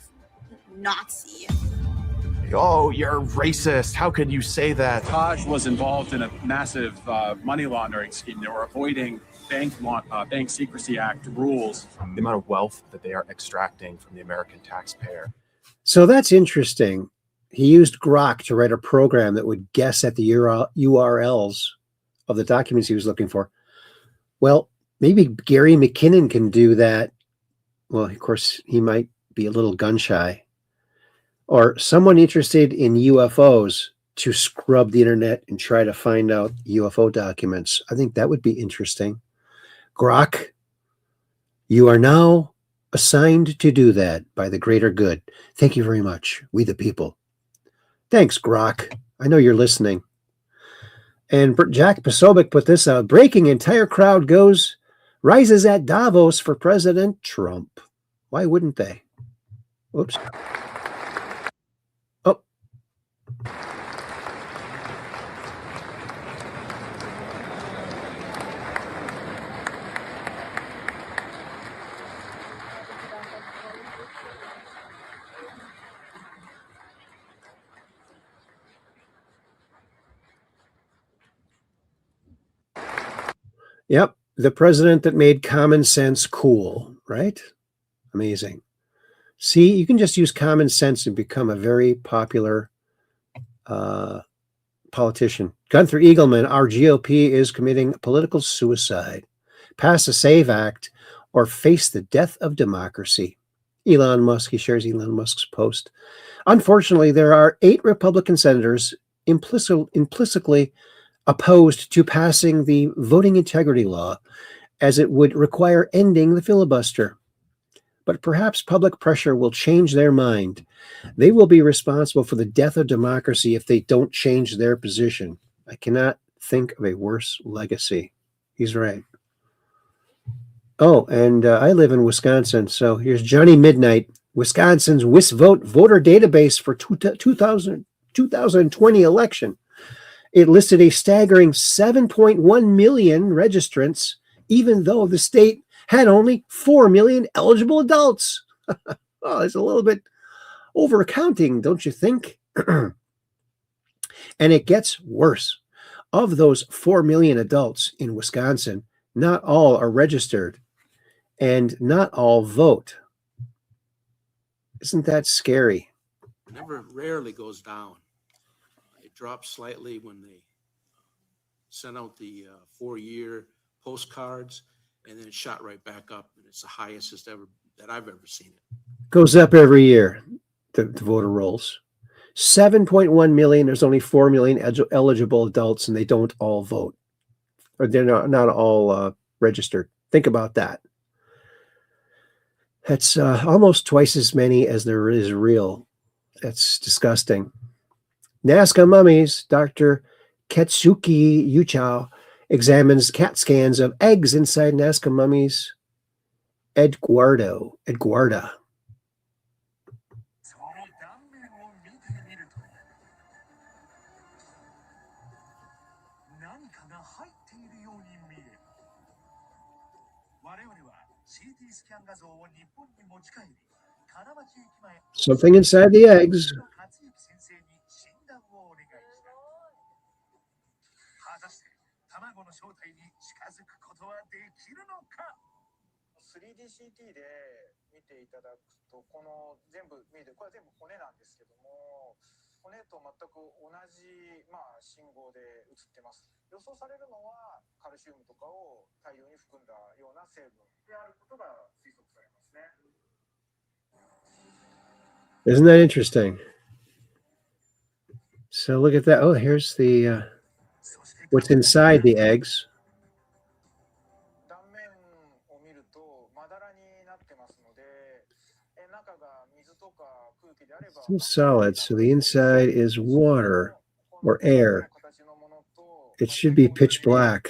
Oh, you're racist. How could you say that? Taj was involved in a massive money laundering scheme. They were avoiding Bank Secrecy Act rules. The amount of wealth that they are extracting from the American taxpayer. So that's interesting. He used Grok to write a program that would guess at the URLs of the documents he was looking for. Well, maybe Gary McKinnon can do that. Well, of course, he might be a little gun shy. Or someone interested in UFOs to scrub the internet and try to find out UFO documents. I think that would be interesting. Grok, you are now assigned to do that by the greater good. Thank you very much. We the people. Thanks, Grok. I know you're listening. And Jack Posobiec put this out. Breaking entire crowd rises at Davos for President Trump. Why wouldn't they? Whoops. Oh. Yep, the president that made common sense cool, right? Amazing. See, you can just use common sense and become a very popular politician. Gunther Eagleman, our GOP is committing political suicide. Pass a SAVE Act or face the death of democracy. Elon Musk, he shares Elon Musk's post. Unfortunately, there are 8 Republican senators implicitly opposed to passing the voting integrity law, as it would require ending the filibuster. But perhaps public pressure will change their mind. They will be responsible for the death of democracy if they don't change their position. I cannot think of a worse legacy. He's right. Oh, and I live in Wisconsin, so here's Johnny Midnight, Wisconsin's WisVote voter database for 2020 election. It listed a staggering 7.1 million registrants, even though the state had only 4 million eligible adults. Oh, it's a little bit overcounting, don't you think? And it gets worse. Of those 4 million adults in Wisconsin, not all are registered and not all vote. Isn't that scary? Rarely goes down. It drops slightly when they sent out the 4-year postcards, and then it shot right back up, and it's the highest that I've ever seen it. Goes up every year, the voter rolls. 7.1 million, there's only 4 million eligible adults, and they don't all vote. Or they're not all registered. Think about that. That's almost twice as many as there is real. That's disgusting. Nazca mummies, Dr. Ketsuki Yuchao examines CAT scans of eggs inside Nazca mummies. Eduarda. 何かが入っているように見える。我々は CT スキャン画像を日本に持ち帰り、金町駅前 Something inside the eggs. 克之先生に診断をお願いした。果たして卵の正体に近づくことはできるのか。 3DCT で見ていただくと、この全部見えて、これは全部骨なんですけども、骨と全く同じ、信号で映ってます。予想されるのはカルシウムとかを大量に含んだような成分であることが推測されますね。 Isn't that interesting? So look at that. Oh, here's the what's inside the eggs. Still solid, so the inside is water or air. It should be pitch black.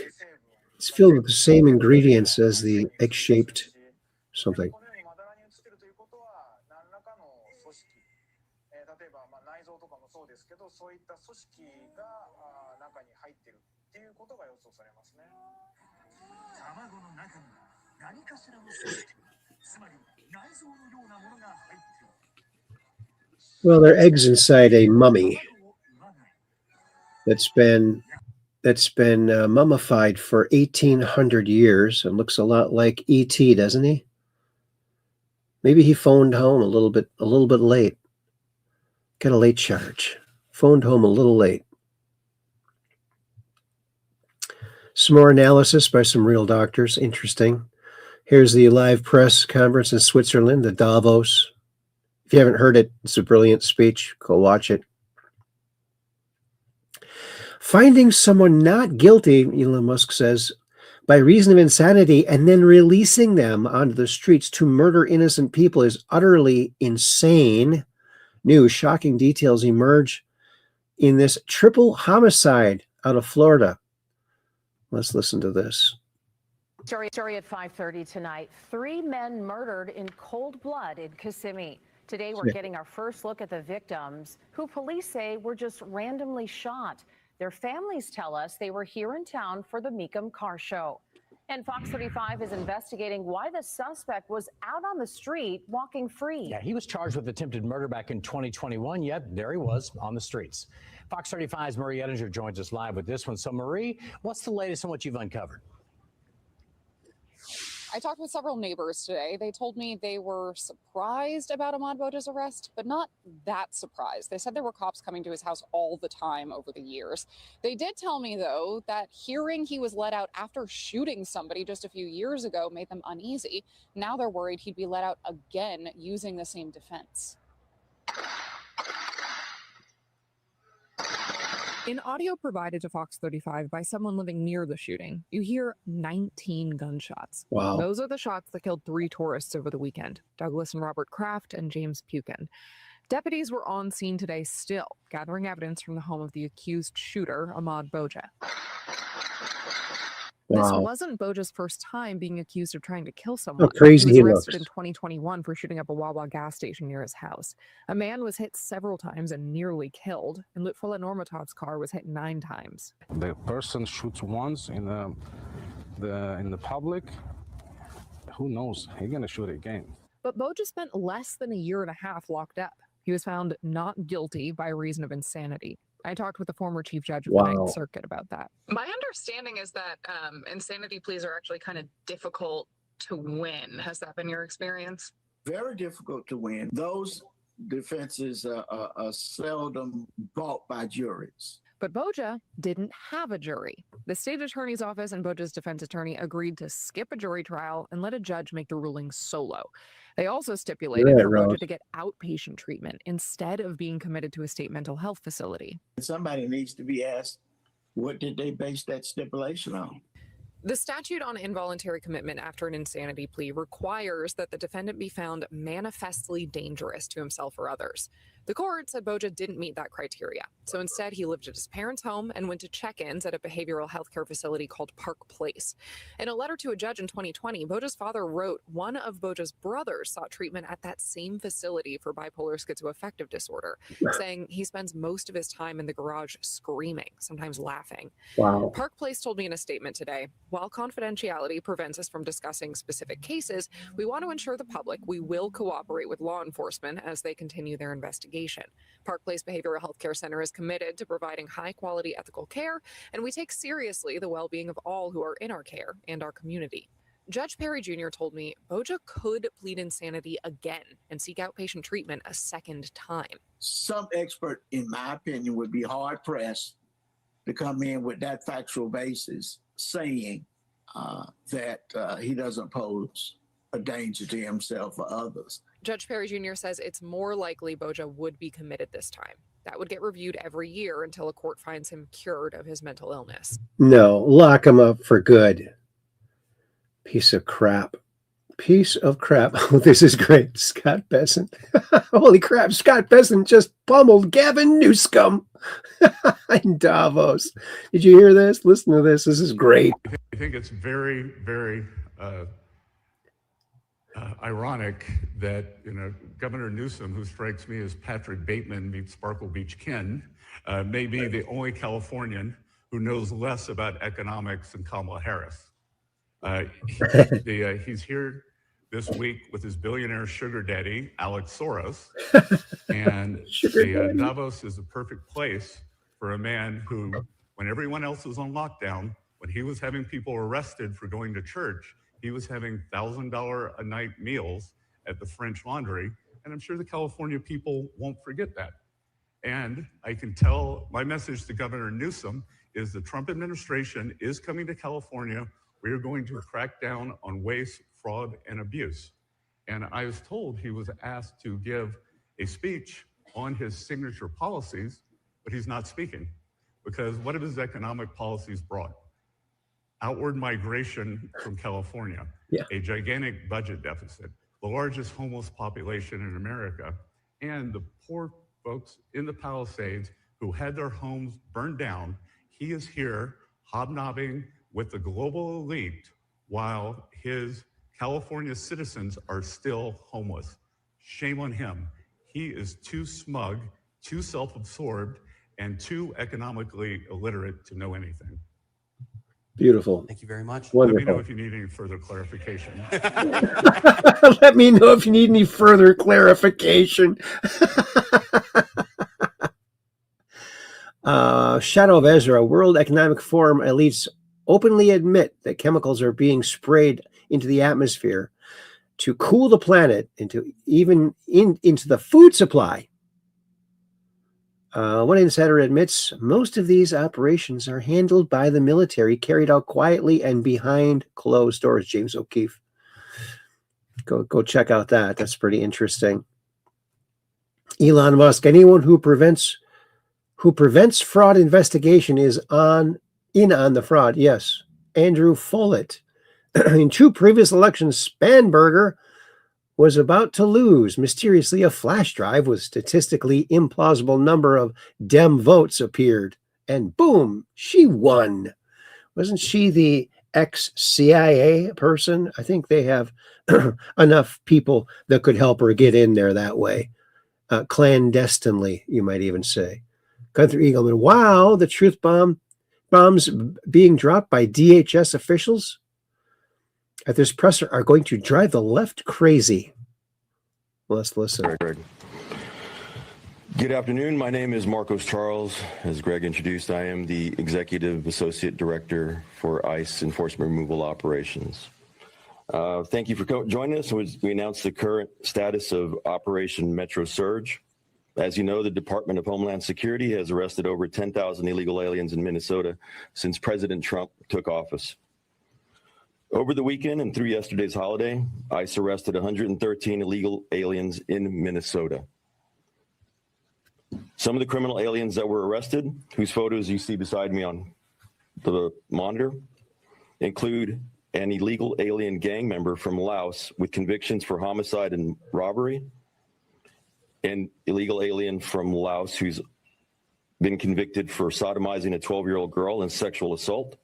It's filled with the same ingredients as the egg-shaped something. Well, they're eggs inside a mummy that's been that's been mummified for 1,800 years and looks a lot like E.T., doesn't he? Maybe he phoned home a little bit late. Got a late charge. Phoned home a little late. Some more analysis by some real doctors. Interesting. Here's the live press conference in Switzerland, the Davos. If you haven't heard it, it's a brilliant speech. Go watch it. Finding someone not guilty, Elon Musk says, by reason of insanity and then releasing them onto the streets to murder innocent people is utterly insane. New shocking details emerge in this triple homicide out of Florida. Let's listen to this. Story at 5:30 tonight. 3 men murdered in cold blood in Kissimmee. Today, we're getting our first look at the victims, who police say were just randomly shot. Their families tell us they were here in town for the Meekum Car Show. And Fox 35 is investigating why the suspect was out on the street walking free. Yeah, he was charged with attempted murder back in 2021, yet there he was on the streets. Fox 35's Marie Ettinger joins us live with this one. So, Marie, what's the latest on what you've uncovered? I talked with several neighbors today. They told me they were surprised about Ahmaud Boja's arrest, but not that surprised. They said there were cops coming to his house all the time over the years. They did tell me, though, that hearing he was let out after shooting somebody just a few years ago made them uneasy. Now they're worried he'd be let out again using the same defense. In audio provided to Fox 35 by someone living near the shooting, you hear 19 gunshots. Wow. Those are the shots that killed 3 tourists over the weekend, Douglas and Robert Kraft and James Pukin. Deputies were on scene today still, gathering evidence from the home of the accused shooter, Ahmaud Boja. This wasn't Boja's first time being accused of trying to kill someone. How crazy he was he arrested looks. in 2021 for shooting up a Wawa gas station near his house. A man was hit several times and nearly killed, and Lutfula Normatov's car was hit 9 times. The person shoots once in the public. Who knows? He's gonna shoot again. But Boja spent less than a year and a half locked up. He was found not guilty by reason of insanity. I talked with the former chief judge of the Ninth Circuit about that. My understanding is that insanity pleas are actually kind of difficult to win. Has that been your experience? Very difficult to win. Those defenses are seldom bought by juries. But Boja didn't have a jury. The state attorney's office and Boja's defense attorney agreed to skip a jury trial and let a judge make the ruling solo. They also stipulated for Boja to get outpatient treatment instead of being committed to a state mental health facility. Somebody needs to be asked, what did they base that stipulation on? The statute on involuntary commitment after an insanity plea requires that the defendant be found manifestly dangerous to himself or others. The court said Boja didn't meet that criteria, so instead he lived at his parents' home and went to check-ins at a behavioral health care facility called Park Place. In a letter to a judge in 2020, Boja's father wrote one of Boja's brothers sought treatment at that same facility for bipolar schizoaffective disorder, saying he spends most of his time in the garage screaming, sometimes laughing. Wow. Park Place told me in a statement today, while confidentiality prevents us from discussing specific cases, we want to ensure the public we will cooperate with law enforcement as they continue their investigation. Park Place Behavioral Health Care Center is committed to providing high-quality ethical care, and we take seriously the well-being of all who are in our care and our community. Judge Perry Jr. told me Boja could plead insanity again and seek outpatient treatment a second time. Some expert, in my opinion, would be hard-pressed to come in with that factual basis saying that he doesn't pose a danger to himself or others. Judge Perry Jr. says it's more likely Boja would be committed this time. That would get reviewed every year until a court finds him cured of his mental illness. No, lock him up for good. Piece of crap. Piece of crap. Oh, this is great. Scott Besant. Holy crap. Scott Besant just pummeled Gavin Newsom in Davos. Did you hear this? Listen to this. This is great. I think it's very, very ironic that Governor Newsom, who strikes me as Patrick Bateman meets Sparkle Beach Ken, may be the only Californian who knows less about economics than Kamala Harris. He's here this week with his billionaire sugar daddy, Alex Soros, and Davos is the perfect place for a man who when everyone else was on lockdown, when he was having people arrested for going to church, he was having $1,000 a night meals at the French Laundry. And I'm sure the California people won't forget that. And I can tell my message to Governor Newsom is the Trump administration is coming to California. We are going to crack down on waste, fraud, and abuse. And I was told he was asked to give a speech on his signature policies, but he's not speaking because what have his economic policies brought? Outward migration from California, a gigantic budget deficit, the largest homeless population in America, and the poor folks in the Palisades who had their homes burned down. He is here hobnobbing with the global elite while his California citizens are still homeless. Shame on him. He is too smug, too self-absorbed, and too economically illiterate to know anything. Beautiful. Thank you very much. Wonderful. Let me know if you need any further clarification. Let me know if you need any further clarification. Shadow of Ezra, World Economic Forum elites openly admit that chemicals are being sprayed into the atmosphere to cool the planet, into the food supply. One insider admits most of these operations are handled by the military, carried out quietly and behind closed doors. James O'Keefe. Go check out that. That's pretty interesting. Elon Musk. Anyone who prevents fraud investigation is in on the fraud. Yes. Andrew Follett. In 2 previous elections, Spanberger was about to lose. Mysteriously, a flash drive with statistically implausible number of Dem votes appeared. And boom, she won. Wasn't she the ex-CIA person? I think they have enough people that could help her get in there that way. Clandestinely, you might even say. Gunther Eagleman, wow, the truth bombs being dropped by DHS officials at this presser are going to drive the left crazy. Let's listen. Good afternoon. My name is Marcos Charles. As Greg introduced, I am the Executive Associate Director for ICE Enforcement Removal Operations. Thank you for joining us. We announced the current status of Operation Metro Surge. As you know, the Department of Homeland Security has arrested over 10,000 illegal aliens in Minnesota since President Trump took office. Over the weekend and through yesterday's holiday, ICE arrested 113 illegal aliens in Minnesota. Some of the criminal aliens that were arrested, whose photos you see beside me on the monitor, include an illegal alien gang member from Laos with convictions for homicide and robbery, an illegal alien from Laos who's been convicted for sodomizing a 12-year-old girl and sexual assault,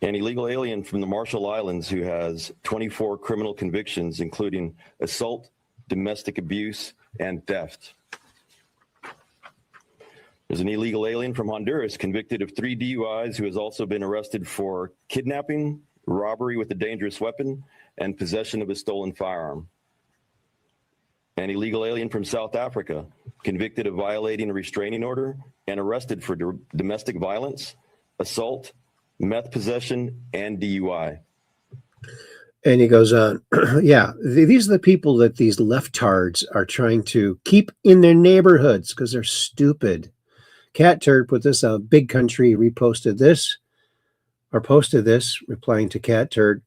an illegal alien from the Marshall Islands who has 24 criminal convictions, including assault, domestic abuse, and theft. There's an illegal alien from Honduras convicted of 3 DUIs who has also been arrested for kidnapping, robbery with a dangerous weapon, and possession of a stolen firearm. An illegal alien from South Africa convicted of violating a restraining order and arrested for domestic violence, assault, meth possession, and DUI. And he goes on, yeah, these are the people that these leftards are trying to keep in their neighborhoods because they're stupid. Cat Turd put this out. Big Country reposted this, or posted this, replying to Cat Turd.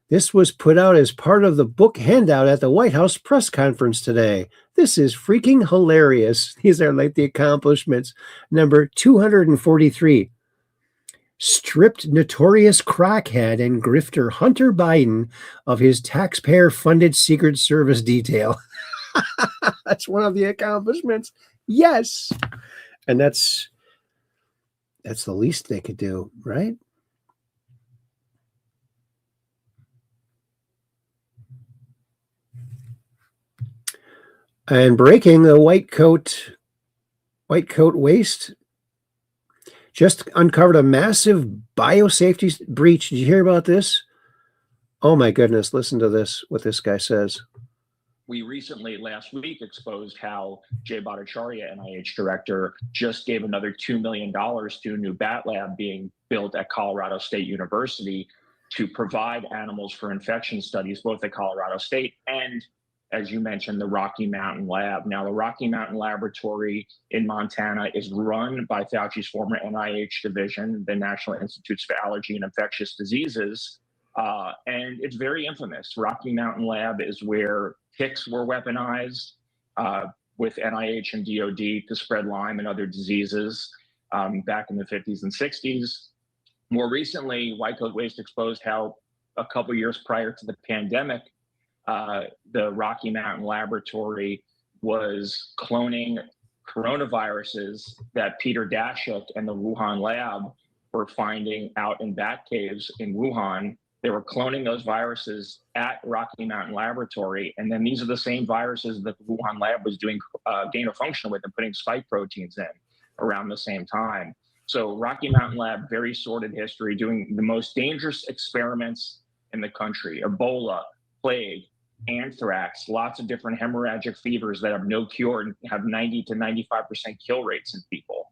This was put out as part of the book handout at the White House press conference today. This is freaking hilarious. These are like the accomplishments. Number 243. Stripped notorious crackhead and grifter Hunter Biden of his taxpayer-funded Secret Service detail. That's one of the accomplishments. Yes. And that's the least they could do, right? And breaking the white coat waste just uncovered a massive biosafety breach. Did you hear about this? Oh my goodness, listen to this, what this guy says. we recently, last week, exposed how Jay Bhattacharya, NIH director, just gave another $2 million to a new bat lab being built at Colorado State University to provide animals for infection studies, both at Colorado State and, as you mentioned, the Rocky Mountain Lab. Now, the Rocky Mountain Laboratory in Montana is run by Fauci's former NIH division, the National Institutes for Allergy and Infectious Diseases, and it's very infamous. Rocky Mountain Lab is where ticks were weaponized with NIH and DOD to spread Lyme and other diseases back in the 50s and 60s. More recently, White Coat Waste exposed how a couple years prior to the pandemic, the Rocky Mountain Laboratory was cloning coronaviruses that Peter Daszak and the Wuhan lab were finding out in bat caves in Wuhan. They were cloning those viruses at Rocky Mountain Laboratory. And then these are the same viruses that the Wuhan lab was doing gain of function with and putting spike proteins in around the same time. So Rocky Mountain Lab, very sordid history, doing the most dangerous experiments in the country: Ebola, plague, anthrax, lots of different hemorrhagic fevers that have no cure and have 90 to 95% kill rates in people.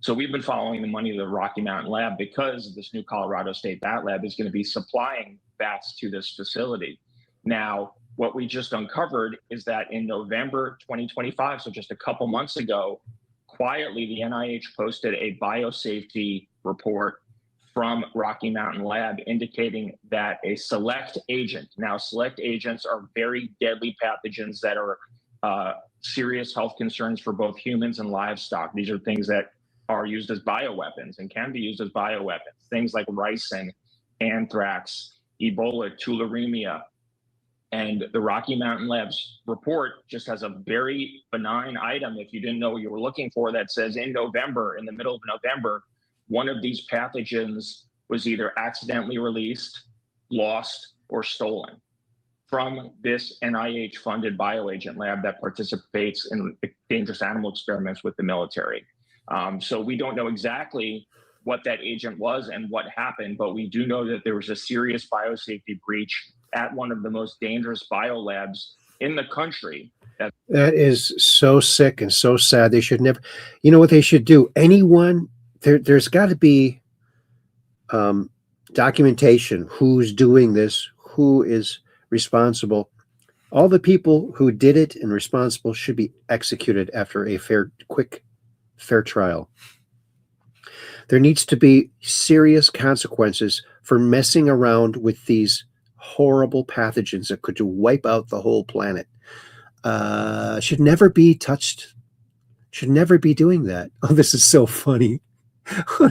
So we've been following the money of the Rocky Mountain Lab because this new Colorado State Bat Lab is going to be supplying bats to this facility. Now, what we just uncovered is that in November 2025, so just a couple months ago, quietly, the NIH posted a biosafety report from Rocky Mountain Lab indicating that a select agent, now select agents are very deadly pathogens that are serious health concerns for both humans and livestock. These are things that are used as bioweapons and can be used as bioweapons. Things like ricin, anthrax, Ebola, tularemia. And the Rocky Mountain Lab's report just has a very benign item, if you didn't know what you were looking for, that says in November, in the middle of November, one of these pathogens was either accidentally released, lost, or stolen from this NIH-funded bioagent lab that participates in dangerous animal experiments with the military. So we don't know exactly what that agent was and what happened, but we do know that there was a serious biosafety breach at one of the most dangerous biolabs in the country. That is so sick and so sad. They should never, you know what they should do? Anyone, there's got to be documentation, who's doing this, who is responsible. All the people who did it and responsible should be executed after a fair trial. There needs to be serious consequences for messing around with these horrible pathogens that could wipe out the whole planet. Should never be touched. Should never be doing that. Oh, this is so funny.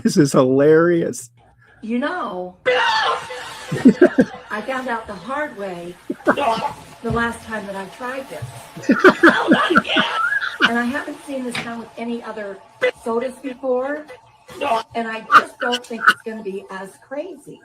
This is hilarious. You know, I found out the hard way the last time that I tried this. And I haven't seen this done with any other sodas before. And I just don't think it's going to be as crazy.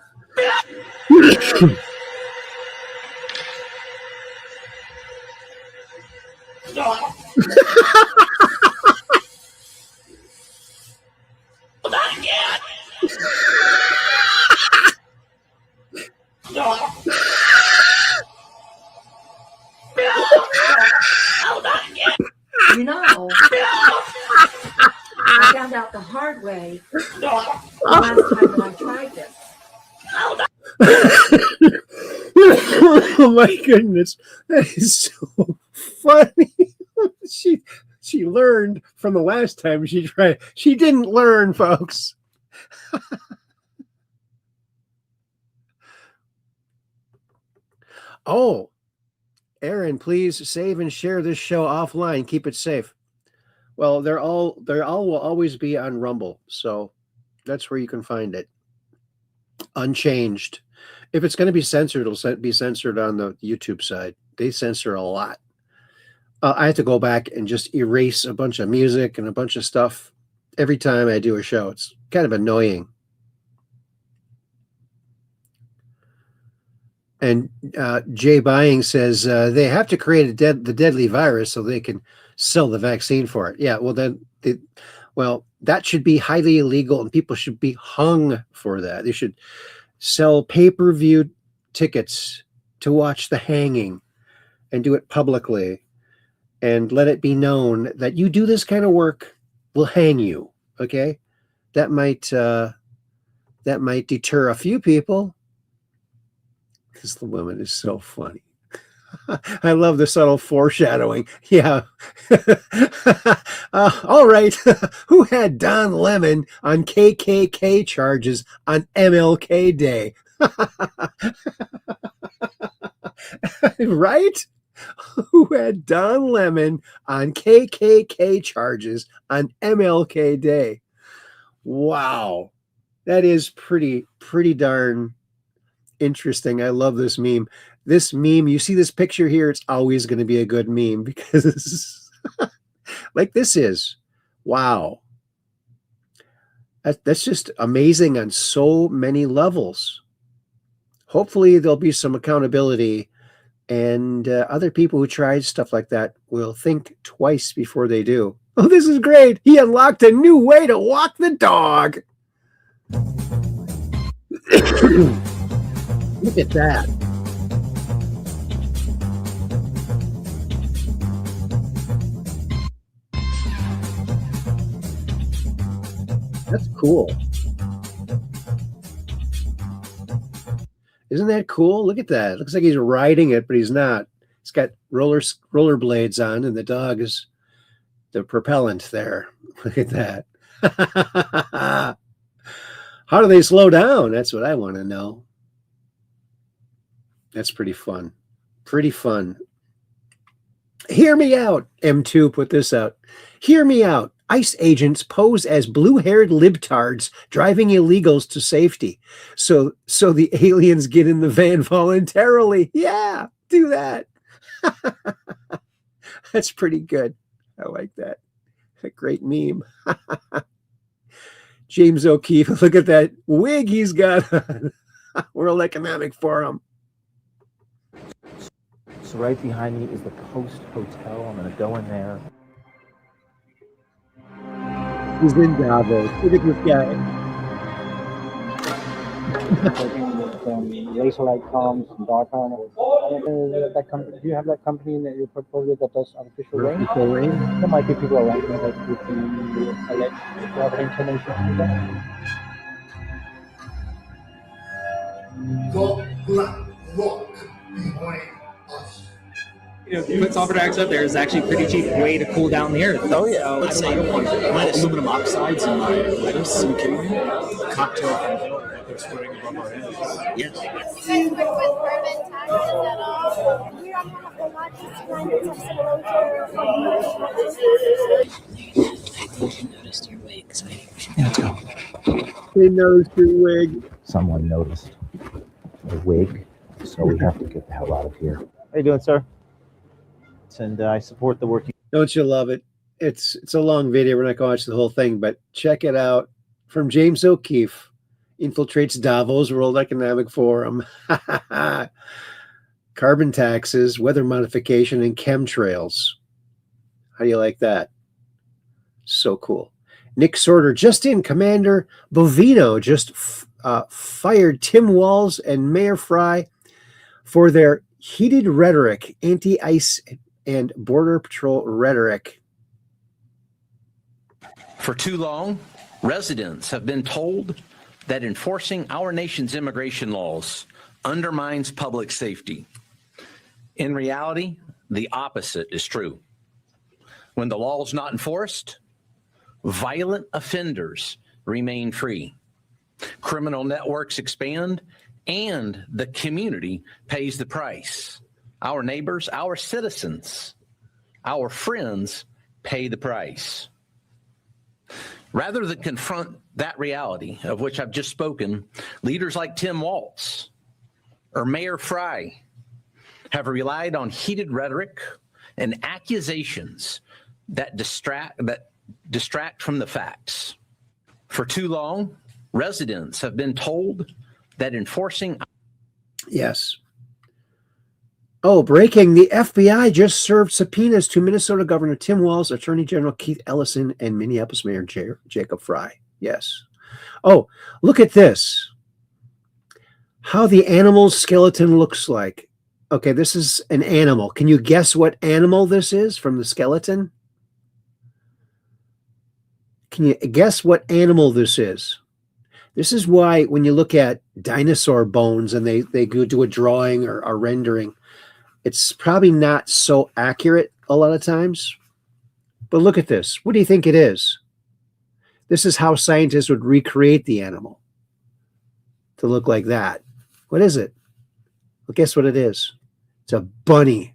You know, I found out the hard way the last time that I tried this. Oh my goodness, that is so funny. She learned from the last time she tried. She didn't learn, folks. Oh, Aaron, please save and share this show offline. Keep it safe. Well, they're all will always be on Rumble, so that's where you can find it, unchanged. If it's going to be censored, it'll be censored on the YouTube side. They censor a lot. I have to go back and just erase a bunch of music and a bunch of stuff every time I do a show. It's kind of annoying. And Jay Buying says they have to create the deadly virus so they can sell the vaccine for it. Yeah, well then, that should be highly illegal, and people should be hung for that. They should sell pay-per-view tickets to watch the hanging and do it publicly and let it be known that you do this kind of work, we'll hang you. Okay. That might deter a few people. Because the woman is so funny. I love the subtle foreshadowing. Yeah. All right. Who had Don Lemon on KKK charges on MLK Day? Right? Who had Don Lemon on KKK charges on MLK Day? Wow. That is pretty darn interesting. I love this meme. This meme, you see this picture here, it's always going to be a good meme because like this is, wow. That's just amazing on so many levels. Hopefully there'll be some accountability, and other people who tried stuff like that will think twice before they do. Oh, this is great. He unlocked a new way to walk the dog. Look at that. That's cool. Isn't that cool? Look at that. It looks like he's riding it, but he's not. He's got rollerblades on, and the dog is the propellant there. Look at that. How do they slow down? That's what I want to know. That's pretty fun. Pretty fun. Hear me out. M2 put this out. Hear me out. ICE agents pose as blue-haired libtards driving illegals to safety. So the aliens get in the van voluntarily. Yeah, do that. That's pretty good. I like that. A great meme. James O'Keefe, look at that wig he's got on. World Economic Forum. So right behind me is the Post Hotel. I'm going to go in there. He's in Davos. Look at this guy. Laser light comms and dark armor. That company, do you have that company in your portfolio that does artificial rain? There might be people around me that would be alleged to have information on that. Look behind us. You know, put sulfur dioxide up there is actually a pretty cheap way to cool down the earth. Oh yeah. Let's say aluminum oxides in my lettuce. Are you kidding me? Cocktail from hill that they're spreading above our heads. Yes. You guys work with carbon taxes at all? We don't have the largest standards of Let's go. They noticed your wig. Someone noticed a wig, so we have to get the hell out of here. How you doing, sir? And I support the work you. Don't you love it? It's a long video. We're not going to watch the whole thing, but check it out. From James O'Keefe, infiltrates Davos World Economic Forum. Carbon taxes, weather modification, and chemtrails. How do you like that? So cool. Nick Sorter, just in. Commander Bovino just fired Tim Walz and Mayor Fry for their heated rhetoric, anti-ICE and Border Patrol rhetoric. For too long, residents have been told that enforcing our nation's immigration laws undermines public safety. In reality, the opposite is true. When the law is not enforced, violent offenders remain free. Criminal networks expand, and the community pays the price. Our neighbors, our citizens, our friends pay the price. Rather than confront that reality of which I've just spoken, leaders like Tim Walz or Mayor Fry have relied on heated rhetoric and accusations that distract from the facts. For too long, residents have been told that enforcing. Yes. Oh, breaking. The FBI just served subpoenas to Minnesota Governor Tim Walz, Attorney General Keith Ellison, and Minneapolis Mayor Jacob Fry. Yes. Oh, look at this. How the animal's skeleton looks like. Okay, this is an animal. Can you guess what animal this is from the skeleton? Can you guess what animal this is? This is why when you look at dinosaur bones and they go do a drawing or a rendering, it's probably not so accurate a lot of times. But look at this. What do you think it is? This is how scientists would recreate the animal to look like that. What is it? Well, guess what it is? It's a bunny.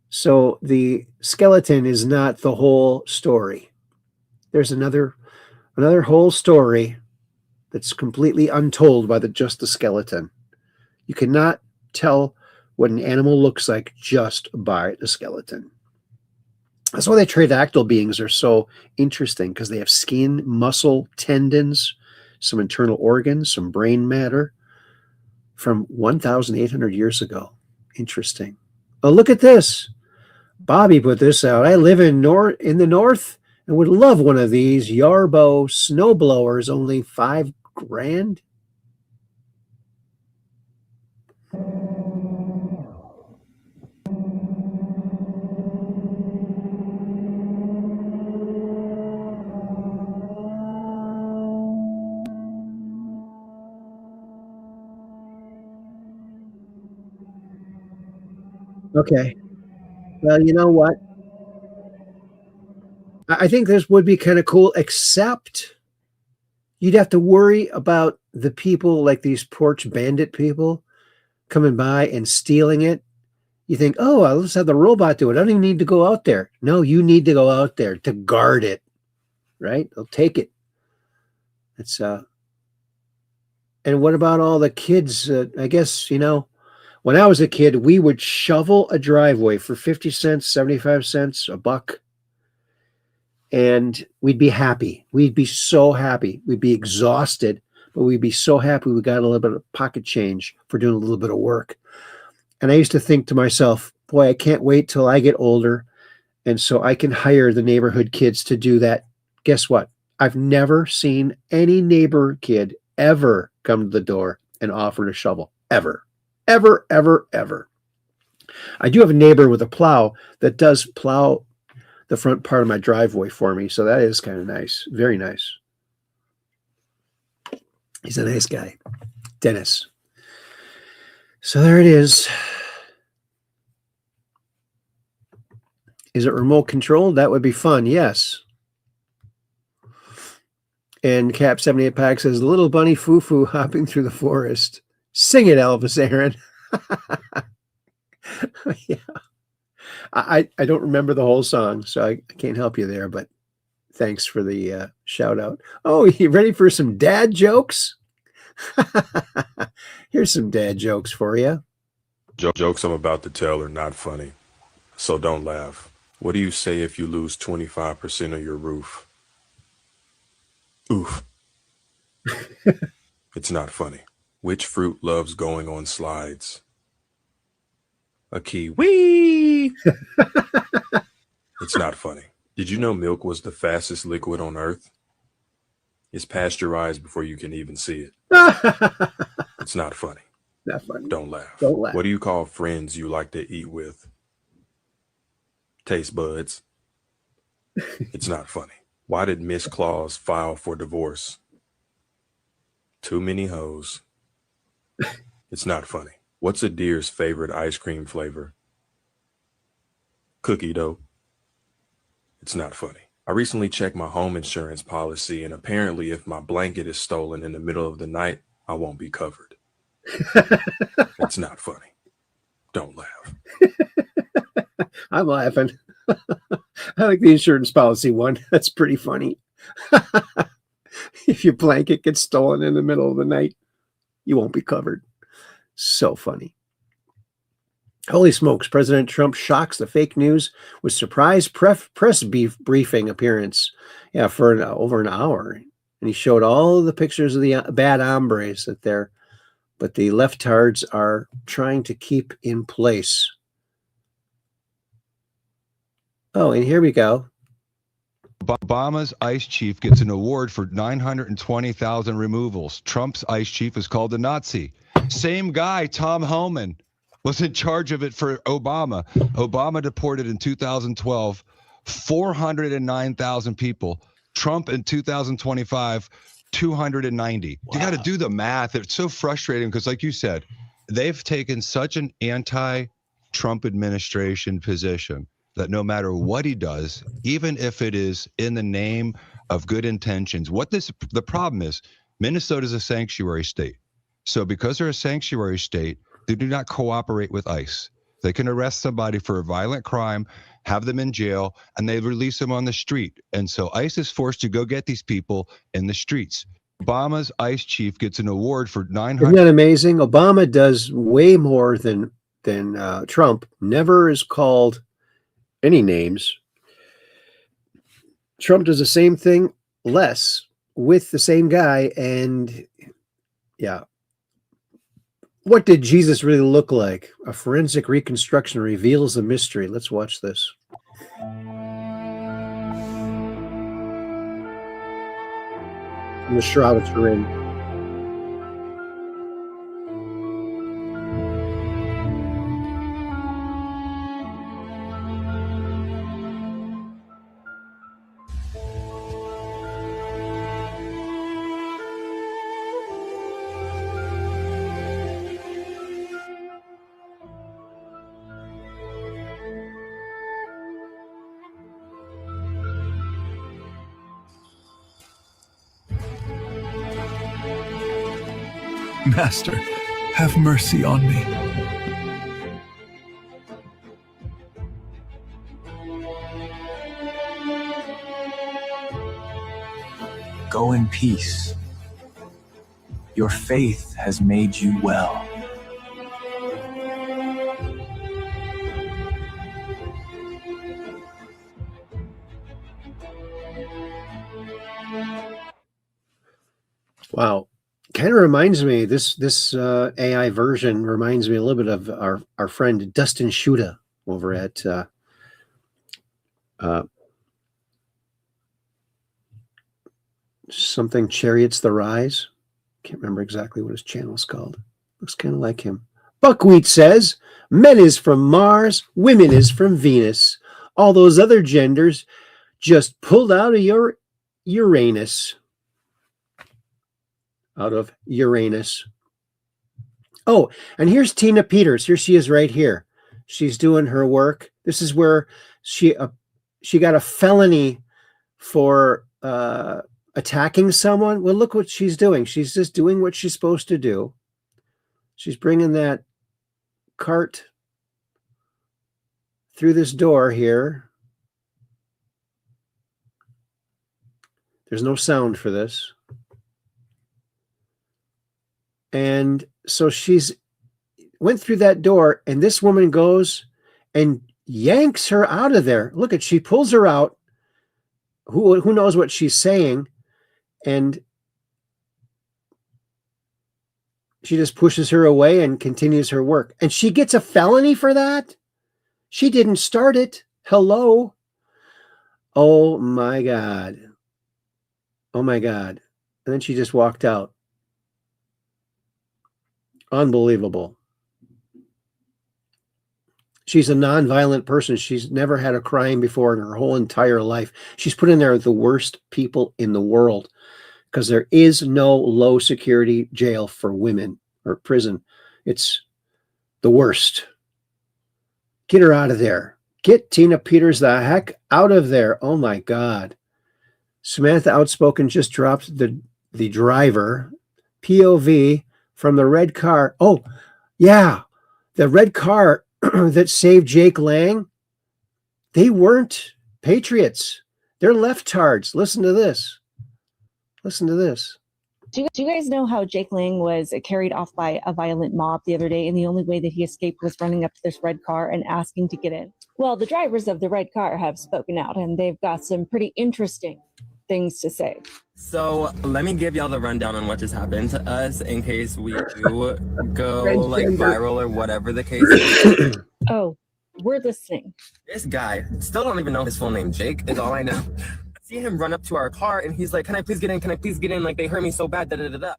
So the skeleton is not the whole story. There's another whole story that's completely untold by just the skeleton. You cannot tell what an animal looks like just by the skeleton. That's why the pterodactyl beings are so interesting, because they have skin, muscle, tendons, some internal organs, some brain matter from 1,800 years ago. Interesting. Oh, look at this. Bobby put this out. I live in the north and would love one of these Yarbo snow blowers, only $5,000. Okay. Well, you know what? I think this would be kind of cool, except you'd have to worry about the people like these porch bandit people coming by and stealing it. You think, oh, I'll just have the robot do it. I don't even need to go out there. No, you need to go out there to guard it, right? They'll take it. It's and what about all the kids? I guess, when I was a kid, we would shovel a driveway for 50 cents, 75 cents, $1. And we'd be happy. We'd be so happy. We'd be exhausted, but we'd be so happy we got a little bit of pocket change for doing a little bit of work. And I used to think to myself, boy, I can't wait till I get older, and so I can hire the neighborhood kids to do that. Guess what? I've never seen any neighbor kid ever come to the door and offer to shovel. Ever. Ever, ever, ever. I do have a neighbor with a plow that does plow the front part of my driveway for me. So that is kind of nice. Very nice. He's a nice guy. Dennis. So there it is. Is it remote controlled? That would be fun. Yes. And Cap 78 Pack says, little bunny foo-foo hopping through the forest. Sing it, Elvis Aaron. Yeah. I don't remember the whole song, so I can't help you there, but thanks for the shout out. Oh, you ready for some dad jokes? Here's some dad jokes for you. Jokes I'm about to tell are not funny, so don't laugh. What do you say if you lose 25% of your roof? Oof. It's not funny. Which fruit loves going on slides? A kiwi. It's not funny. Did you know milk was the fastest liquid on Earth? It's pasteurized before you can even see it. It's not funny. Not funny. Don't laugh. Don't laugh. What do you call friends you like to eat with? Taste buds. It's not funny. Why did Miss Claus file for divorce? Too many hoes. It's not funny. What's a deer's favorite ice cream flavor? Cookie dough. It's not funny. I recently checked my home insurance policy, and apparently if my blanket is stolen in the middle of the night, I won't be covered. It's not funny. Don't laugh. I'm laughing. I like the insurance policy one. That's pretty funny. If your blanket gets stolen in the middle of the night, you won't be covered. So funny. Holy smokes. President Trump shocks the fake news with surprise press briefing appearance. Yeah, for over an hour. And he showed all the pictures of the bad hombres that they're, but the leftards are trying to keep in place. Oh, and here we go. Obama's ICE chief gets an award for 920,000 removals. Trump's ICE chief is called a Nazi. Same guy, Tom Homan, was in charge of it for Obama. Obama deported in 2012 409,000 people. Trump in 2025, 290. Wow. You got to do the math. It's so frustrating because, like you said, they've taken such an anti-Trump administration position that no matter what he does, even if it is in the name of good intentions, the problem is Minnesota is a sanctuary state. So because they're a sanctuary state, they do not cooperate with ICE. They can arrest somebody for a violent crime, have them in jail, and they release them on the street. And so ICE is forced to go get these people in the streets. Obama's ICE chief gets an award for 900. Isn't that amazing? Obama does way more than Trump. Never is called any names. Trump does the same thing, less, with the same guy. And yeah. What did Jesus really look like? A forensic reconstruction reveals the mystery. Let's watch this. And the Shroud of Turin. Master, have mercy on me. Go in peace. Your faith has made you well. Wow. Kind of reminds me, this AI version reminds me a little bit of our friend Dustin Schuda over at something Chariots the Rise. Can't remember exactly what his channel is called. Looks kind of like him. Buckwheat says, men is from Mars, women is from Venus. All those other genders just pulled out of your Uranus. Out of Uranus. Oh, and here's Tina Peters. Here she is right here. She's doing her work. This is where she got a felony for attacking someone. Well, look what she's doing. She's just doing what she's supposed to do. She's bringing that cart through this door here. There's no sound for this. And so she's went through that door, and this woman goes and yanks her out of there. Look she pulls her out. Who knows what she's saying? And she just pushes her away and continues her work. And she gets a felony for that? She didn't start it. Hello? Oh my God. Oh my God. And then she just walked out. Unbelievable. She's a non-violent person. She's never had a crime before in her whole entire life. She's put in there the worst people in the world because there is no low security jail for women or prison. It's the worst. Get her out of there. Get Tina Peters the heck out of there. Oh my God. Samantha Outspoken just dropped the driver POV from the red car. Oh, yeah. The red car that saved Jake Lang, they weren't patriots. They're leftards. Listen to this. Listen to this. Do you guys know how Jake Lang was carried off by a violent mob the other day, and the only way that he escaped was running up to this red car and asking to get in? Well, the drivers of the red car have spoken out, and they've got some pretty interesting things to say. So let me give y'all the rundown on what just happened to us in case we do go like viral or whatever the case is. Oh, we're listening. This guy, still don't even know his full name. Jake is all I know. See him run up to our car and he's like, can I please get in? Can I please get in? Like they hurt me so bad, da da da da.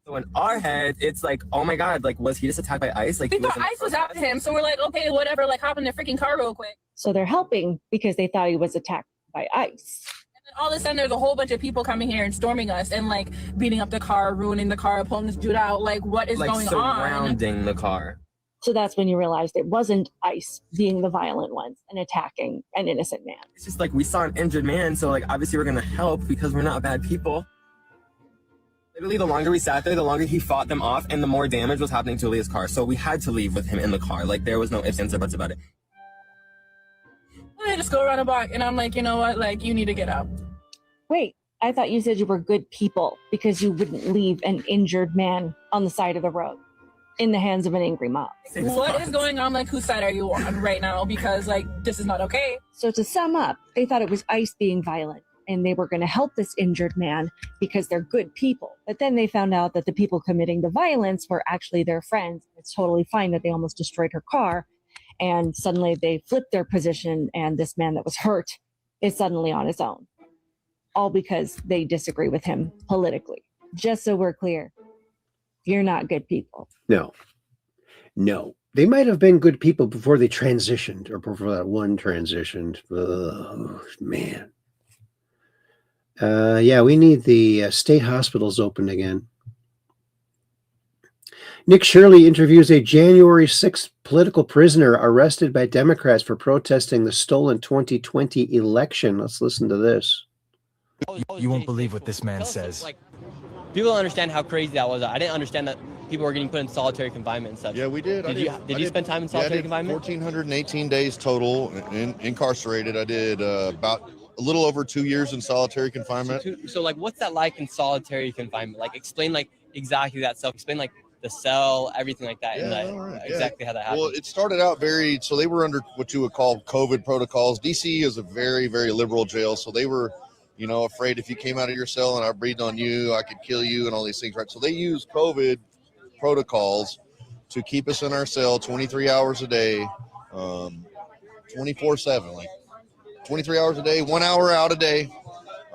So in our heads, it's like, oh my God, like, was he just attacked by ICE? Like, We thought ICE was after him, so we're like, okay, whatever, like hop in the freaking car real quick. So they're helping because they thought he was attacked by ICE. And all of a sudden, there's a whole bunch of people coming here and storming us and like beating up the car, ruining the car, pulling this dude out. Like, what is like going on? surrounding the car. So that's when you realized it wasn't ICE being the violent ones and attacking an innocent man. It's just like we saw an injured man, so like obviously we're gonna help because we're not bad people. Literally, the longer we sat there, the longer he fought them off, and the more damage was happening to Leah's car. So we had to leave with him in the car. Like, there was no ifs, ands, or buts about it. I just go around the block, and I'm like, you know what? Like, you need to get out. Wait, I thought you said you were good people because you wouldn't leave an injured man on the side of the road in the hands of an angry mob. What is going on? Like, whose side are you on right now? Because, like, this is not okay. So to sum up, they thought it was ICE being violent, and they were going to help this injured man because they're good people. But then they found out that the people committing the violence were actually their friends. It's totally fine that they almost destroyed her car. And suddenly they flipped their position, and this man that was hurt is suddenly on his own. All because they disagree with him politically. Just so we're clear, you're not good people. No. They might have been good people before they transitioned, or before that one transitioned. Oh, man. Yeah, we need the state hospitals open again. Nick Shirley interviews a January 6th political prisoner arrested by Democrats for protesting the stolen 2020 election. Let's listen to this. You won't believe what this man says. Like, people don't understand how crazy that was. I didn't understand that people were getting put in solitary confinement and stuff. Yeah, we did. Did you spend time in solitary confinement? 1,418 days total incarcerated. I did about a little over 2 years in solitary confinement. So like, what's that like in solitary confinement? Like, explain like exactly that self. Explain like the cell, everything like that, exactly how that happened. Well, it started out so they were under what you would call COVID protocols. DC is a very, very liberal jail, so they were, afraid if you came out of your cell and I breathed on you, I could kill you and all these things, right? So they use COVID protocols to keep us in our cell 23 hours a day, 24/7, like 23 hours a day, 1 hour out a day.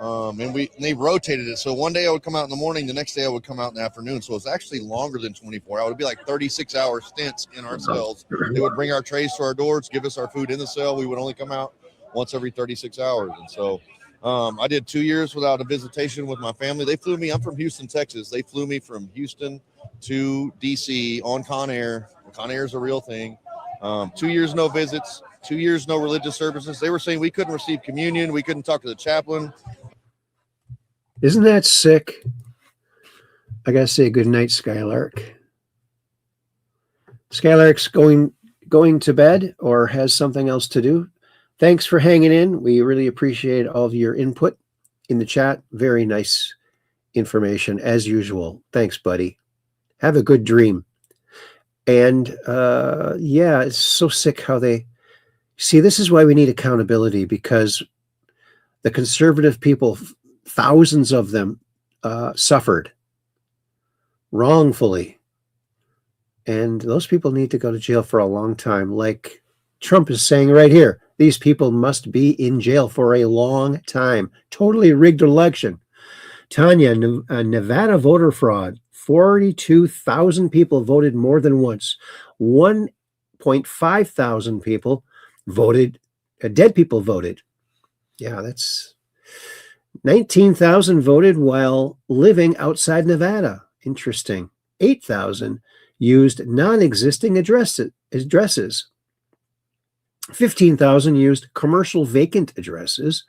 And they rotated it. So one day I would come out in the morning, the next day I would come out in the afternoon. So it's actually longer than 24 hours. It would be like 36-hour stints in our cells. They would bring our trays to our doors, give us our food in the cell. We would only come out once every 36 hours. And so I did 2 years without a visitation with my family. They flew me. I'm from Houston, Texas. They flew me from Houston to DC on Con Air. Con Air is a real thing. 2 years, no visits. 2 years, no religious services. They were saying we couldn't receive communion. We couldn't talk to the chaplain. Isn't that sick? I gotta say good night, Skylark. Skylark's going to bed or has something else to do. Thanks for hanging in. We really appreciate all of your input in the chat. Very nice information as usual. Thanks, buddy. Have a good dream. And it's so sick how they see. This is why we need accountability, because the conservative people, thousands of them, suffered wrongfully. And those people need to go to jail for a long time. Like Trump is saying right here, these people must be in jail for a long time. Totally rigged election. Tanya, Nevada voter fraud. 42,000 people voted more than once. 1.5 thousand people voted, dead people voted. Yeah, that's 19,000 voted while living outside Nevada. Interesting. 8,000 used non-existing addresses. 15,000 used commercial vacant addresses.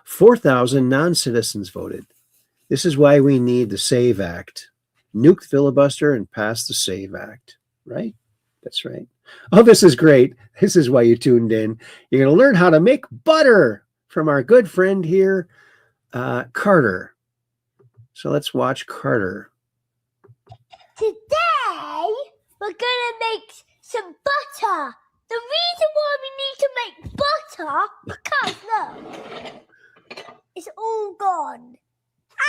4,000 non-citizens voted. This is why we need the SAVE Act. Nuke the filibuster and pass the SAVE Act. Right? That's right. Oh, this is great. This is why you tuned in. You're going to learn how to make butter from our good friend here, Carter. So let's watch Carter. Today, we're gonna make some butter. The reason why we need to make butter, because look, it's all gone.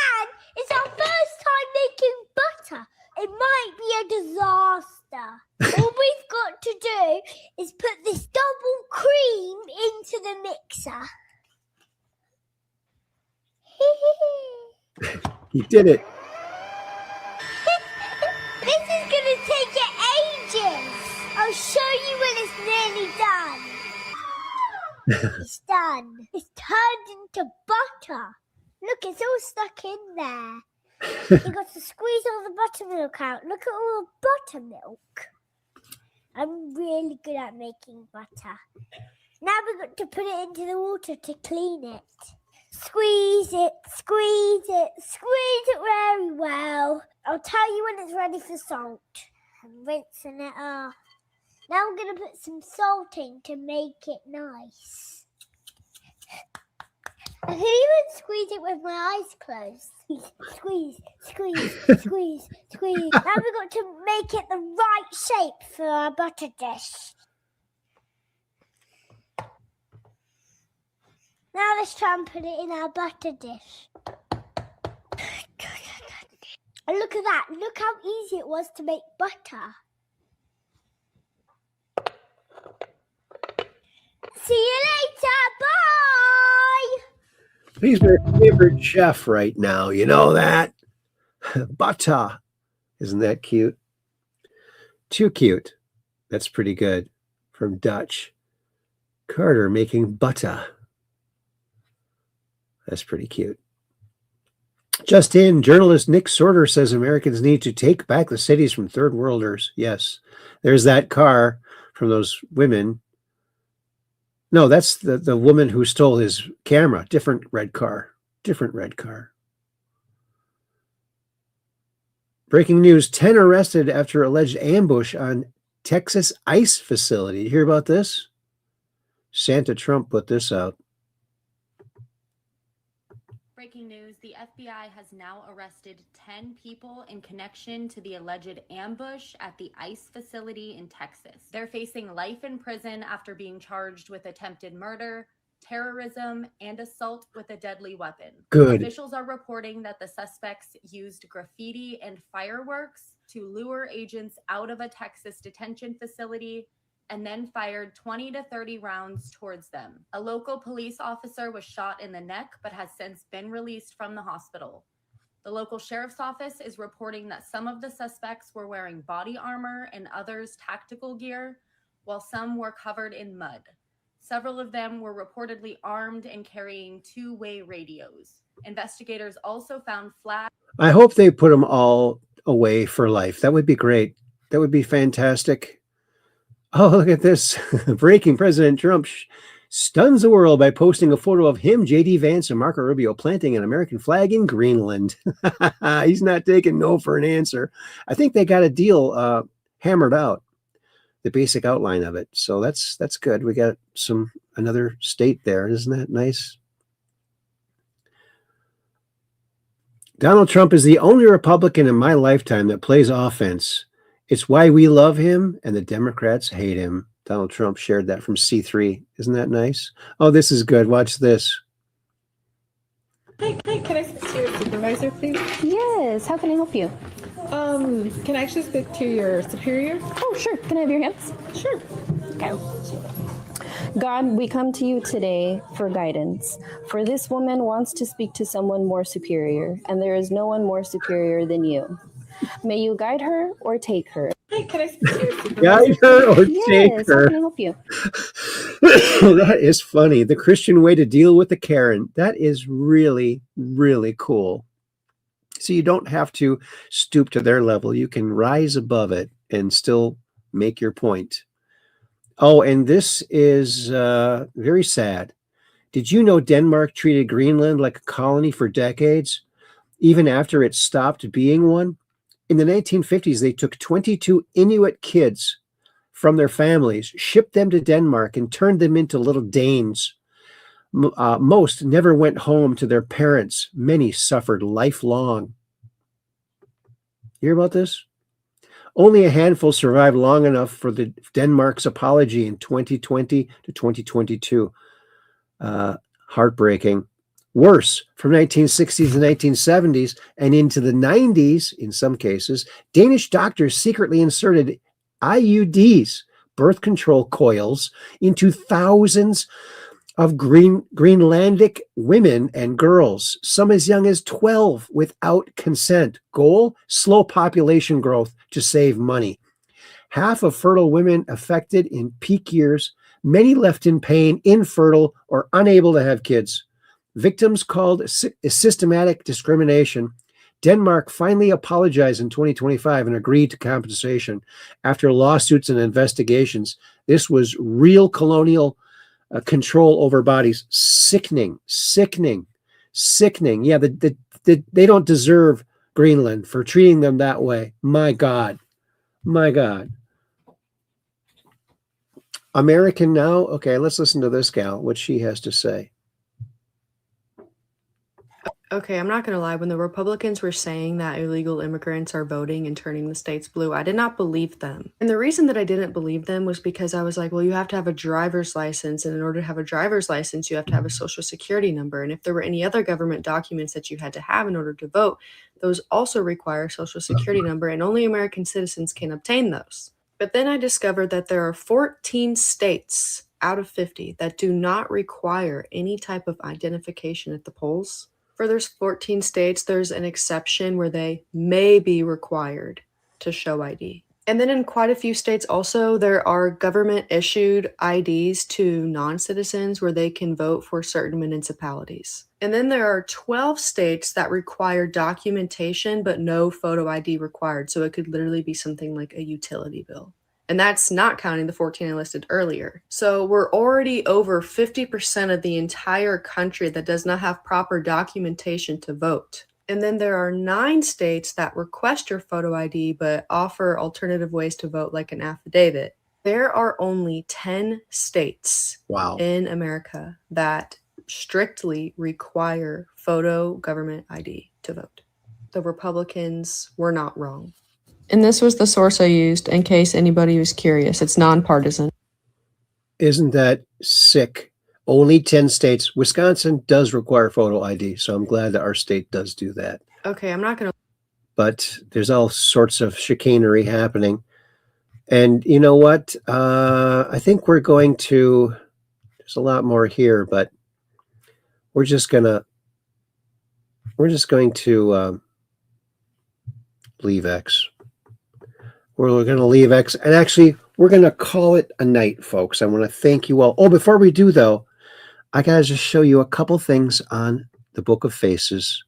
And it's our first time making butter. It might be a disaster. All we've got to do is put this double cream into the mixer. You did it. I'll show you when it's nearly done. It's done. It's turned into butter. Look, it's all stuck in there. You got to squeeze all the buttermilk out. Look at all the buttermilk. I'm really good at making butter. Now we've got to put it into the water to clean it. Squeeze it, squeeze it, squeeze it very well. I'll tell you when it's ready for salt. I'm rinsing it off. Now I'm going to put some salt in to make it nice. I can even squeeze it with my eyes closed. Squeeze, squeeze, squeeze, squeeze. Now we've got to make it the right shape for our butter dish. Now let's try and put it in our butter dish. And look at that. Look how easy it was to make butter. See you later. Bye. He's my favorite chef right now. You know that? Butter. Isn't that cute? Too cute. That's pretty good. From Dutch. Carter making butter. That's pretty cute. Just in, journalist Nick Sorter says Americans need to take back the cities from third worlders. Yes. There's that car from those women. No, that's the woman who stole his camera. Different red car. Different red car. Breaking news, 10 arrested after alleged ambush on Texas ice facility. You hear about this? Santa Trump put this out. Breaking news, the FBI has now arrested 10 people in connection to the alleged ambush at the ICE facility in Texas. They're facing life in prison after being charged with attempted murder, terrorism, and assault with a deadly weapon. Good. Officials are reporting that the suspects used graffiti and fireworks to lure agents out of a Texas detention facility and then fired 20 to 30 rounds towards them. A local police officer was shot in the neck but has since been released from the hospital. The local sheriff's office is reporting that some of the suspects were wearing body armor and others tactical gear, while some were covered in mud. Several of them were reportedly armed and carrying two-way radios. Investigators also found flags. I hope they put them all away for life. That would be great. That would be fantastic. Oh, look at this. Breaking, President Trump stuns the world by posting a photo of him, J.D. Vance, and Marco Rubio planting an American flag in Greenland. He's not taking no for an answer. I think they got a deal hammered out, the basic outline of it. So that's good. We got another state there. Isn't that nice? Donald Trump is the only Republican in my lifetime that plays offense. It's why we love him and the Democrats hate him. Donald Trump shared that from C3. Isn't that nice? Oh, this is good. Watch this. Hi, can I speak to your supervisor, please? Yes, how can I help you? Can I actually speak to your superior? Oh, sure. Can I have your hands? Sure. Okay. God, we come to you today for guidance. For this woman wants to speak to someone more superior, and there is no one more superior than you. May you guide her or take her. Hi, can I speak to your supervisor? Guide her or take Yes, her. how can I help you? That is funny. The Christian way to deal with the Karen. That is really, really cool. So you don't have to stoop to their level. You can rise above it and still make your point. Oh, and this is very sad. Did you know Denmark treated Greenland like a colony for decades, even after it stopped being one? In the 1950s, they took 22 Inuit kids from their families, shipped them to Denmark, and turned them into little Danes. Most never went home to their parents. Many suffered lifelong. You hear about this? Only a handful survived long enough for the Denmark's apology in 2020 to 2022. Heartbreaking. Worse, from 1960s and 1970s and into the 90s, in some cases, Danish doctors secretly inserted IUDs, birth control coils, into thousands of Greenlandic women and girls, some as young as 12, without consent. Goal: slow population growth to save money. Half of fertile women affected in peak years, many left in pain, infertile, or unable to have kids. Victims called systematic discrimination. Denmark finally apologized in 2025 and agreed to compensation after lawsuits and investigations. This was real colonial control over bodies. Sickening. Yeah, they don't deserve Greenland for treating them that way. My God. American Now. Okay, let's listen to this gal, what she has to say. Okay, I'm not going to lie. When the Republicans were saying that illegal immigrants are voting and turning the states blue, I did not believe them. And the reason that I didn't believe them was because I was like, well, you have to have a driver's license. And in order to have a driver's license, you have to have a social security number. And if there were any other government documents that you had to have in order to vote, those also require a social security number. And only American citizens can obtain those. But then I discovered that there are 14 states out of 50 that do not require any type of identification at the polls. For those 14 states, there's an exception where they may be required to show ID. And then in quite a few states also, there are government-issued IDs to non-citizens where they can vote for certain municipalities. And then there are 12 states that require documentation, but no photo ID required. So it could literally be something like a utility bill. And that's not counting the 14 I listed earlier. So we're already over 50% of the entire country that does not have proper documentation to vote. And then there are 9 states that request your photo ID but offer alternative ways to vote like an affidavit. There are only 10 states in America that strictly require photo government ID to vote. The Republicans were not wrong. And this was the source I used in case anybody was curious. It's nonpartisan. Isn't that sick? Only 10 states. Wisconsin does require photo ID, so I'm glad that our state does do that. Okay, I'm not going to. But there's all sorts of chicanery happening. And you know what? I think we're going to, there's a lot more here, but we're just going to leave X. We're going to leave X. And actually, we're going to call it a night, folks. I want to thank you all. Oh, before we do, though, I got to just show you a couple things on the Book of Faces.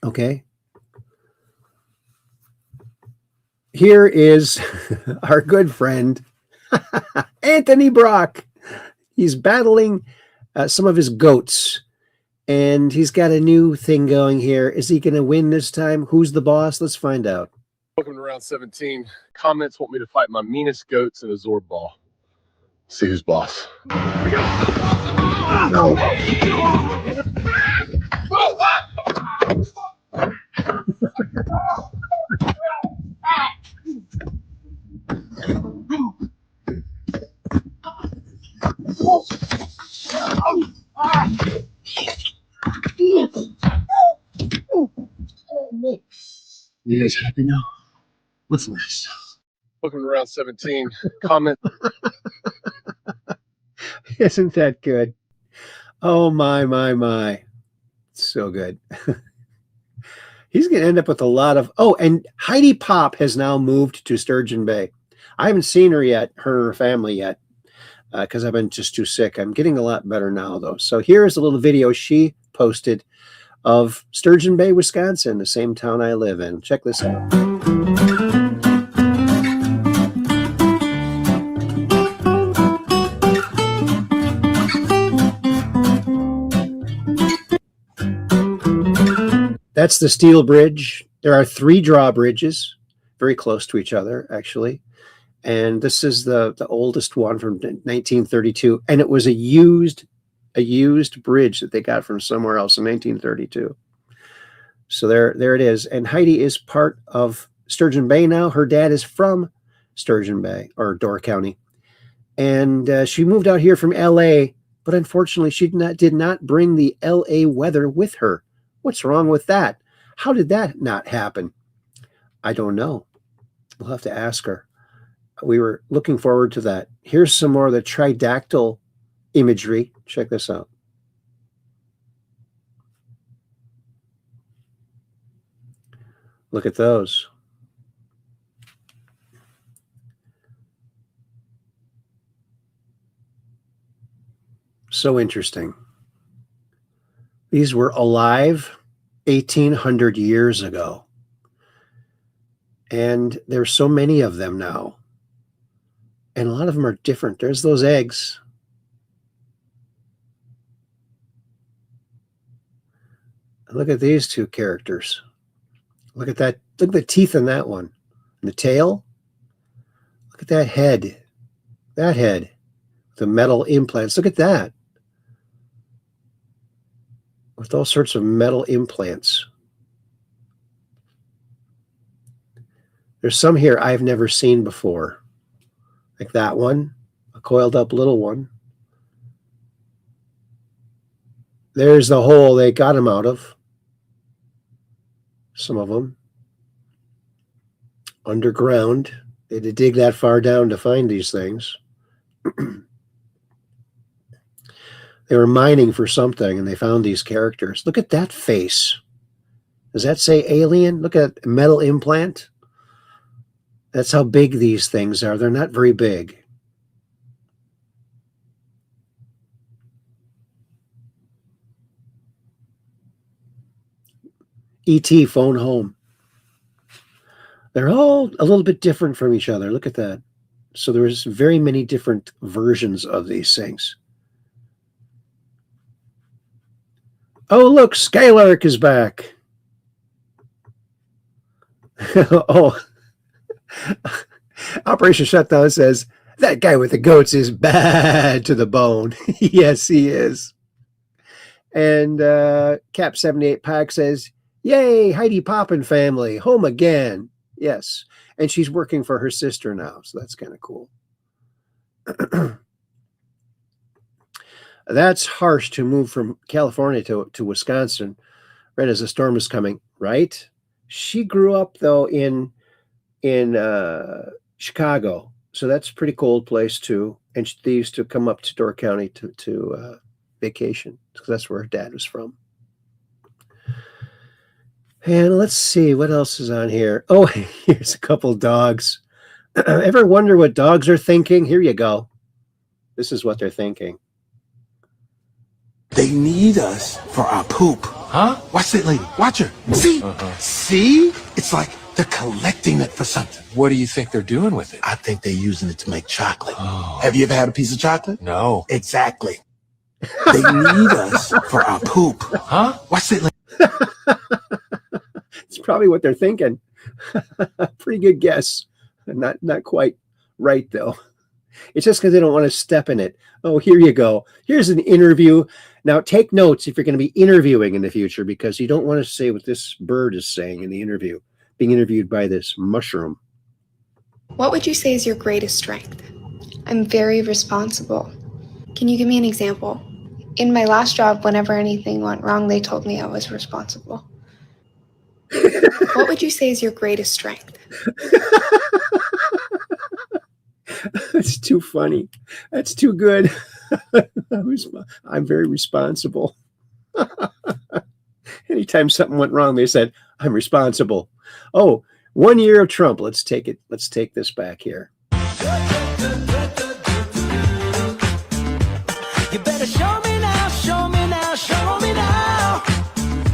Okay. Here is our good friend, Anthony Brock. He's battling some of his goats. And he's got a new thing going here. Is he going to win this time? Who's the boss? Let's find out. Welcome to round 17. Comments want me to fight my meanest goats in a Zord ball. See who's boss. Here we go. You guys happy now? What's next? Welcome to round 17. Comment. Isn't that good? Oh, my. So good. He's going to end up with a lot of... Oh, and Heidi Pop has now moved to Sturgeon Bay. I haven't seen her yet, her and her family yet, because I've been just too sick. I'm getting a lot better now, though. So here's a little video she posted of Sturgeon Bay, Wisconsin, the same town I live in. Check this out. That's the steel bridge. There are 3 drawbridges, very close to each other, actually. And this is the oldest one from 1932. And it was a used bridge that they got from somewhere else in 1932. So there it is. And Heidi is part of Sturgeon Bay now. Her dad is from Sturgeon Bay, or Door County. And she moved out here from L.A., but unfortunately she did not bring the L.A. weather with her. What's wrong with that? How did that not happen? I don't know. We'll have to ask her. We were looking forward to that. Here's some more of the tridactyl imagery. Check this out. Look at those. So interesting. These were alive 1,800 years ago. And there's so many of them now. And a lot of them are different. There's those eggs. Look at these two characters. Look at that. Look at the teeth in that one. And the tail. Look at that head. That head. The metal implants. Look at that. With all sorts of metal implants. There's some here I've never seen before. Like that one. A coiled up little one. There's the hole they got him out of. Some of them. Underground. They had to dig that far down to find these things. They were mining for something and they found these characters. Look at that face. Does that say alien? Look at metal implant. That's how big these things are. They're not very big. E.T. phone home. They're all a little bit different from each other. Look at that. So there's very many different versions of these things. Oh, look, Skylark is back. Oh, Operation Shutdown says, that guy with the goats is bad to the bone. Yes, he is. And Cap 78 Pack says, yay, Heidi Poppin family, home again. Yes. And she's working for her sister now, so that's kind of cool. That's harsh to move from California to Wisconsin right as a storm is coming, right? She grew up, though, in Chicago, so that's a pretty cold place, too. And they used to come up to Door County to vacation, because that's where her dad was from. And let's see, what else is on here? Oh, here's a couple dogs. Ever wonder what dogs are thinking? Here you go. This is what they're thinking. They need us for our poop. Huh? Watch that lady. Watch her. See? See? It's like they're collecting it for something. What do you think they're doing with it? I think they're using it to make chocolate. Oh. Have you ever had a piece of chocolate? No. Exactly. They need us for our poop. Huh? Watch that lady. It's probably what they're thinking. Pretty good guess. Not quite right, though. It's just because they don't want to step in it. Oh, here you go. Here's an interview. Now, take notes if you're going to be interviewing in the future, because you don't want to say what this bird is saying in the interview, being interviewed by this mushroom. What would you say is your greatest strength? I'm very responsible. Can you give me an example? In my last job, whenever anything went wrong, they told me I was responsible. What would you say is your greatest strength? That's too funny. That's too good. I'm very responsible. Anytime something went wrong, they said, I'm responsible. Oh, 1 year of Trump. Let's take it. Let's take this back here. You better show me now, show me now, show me now.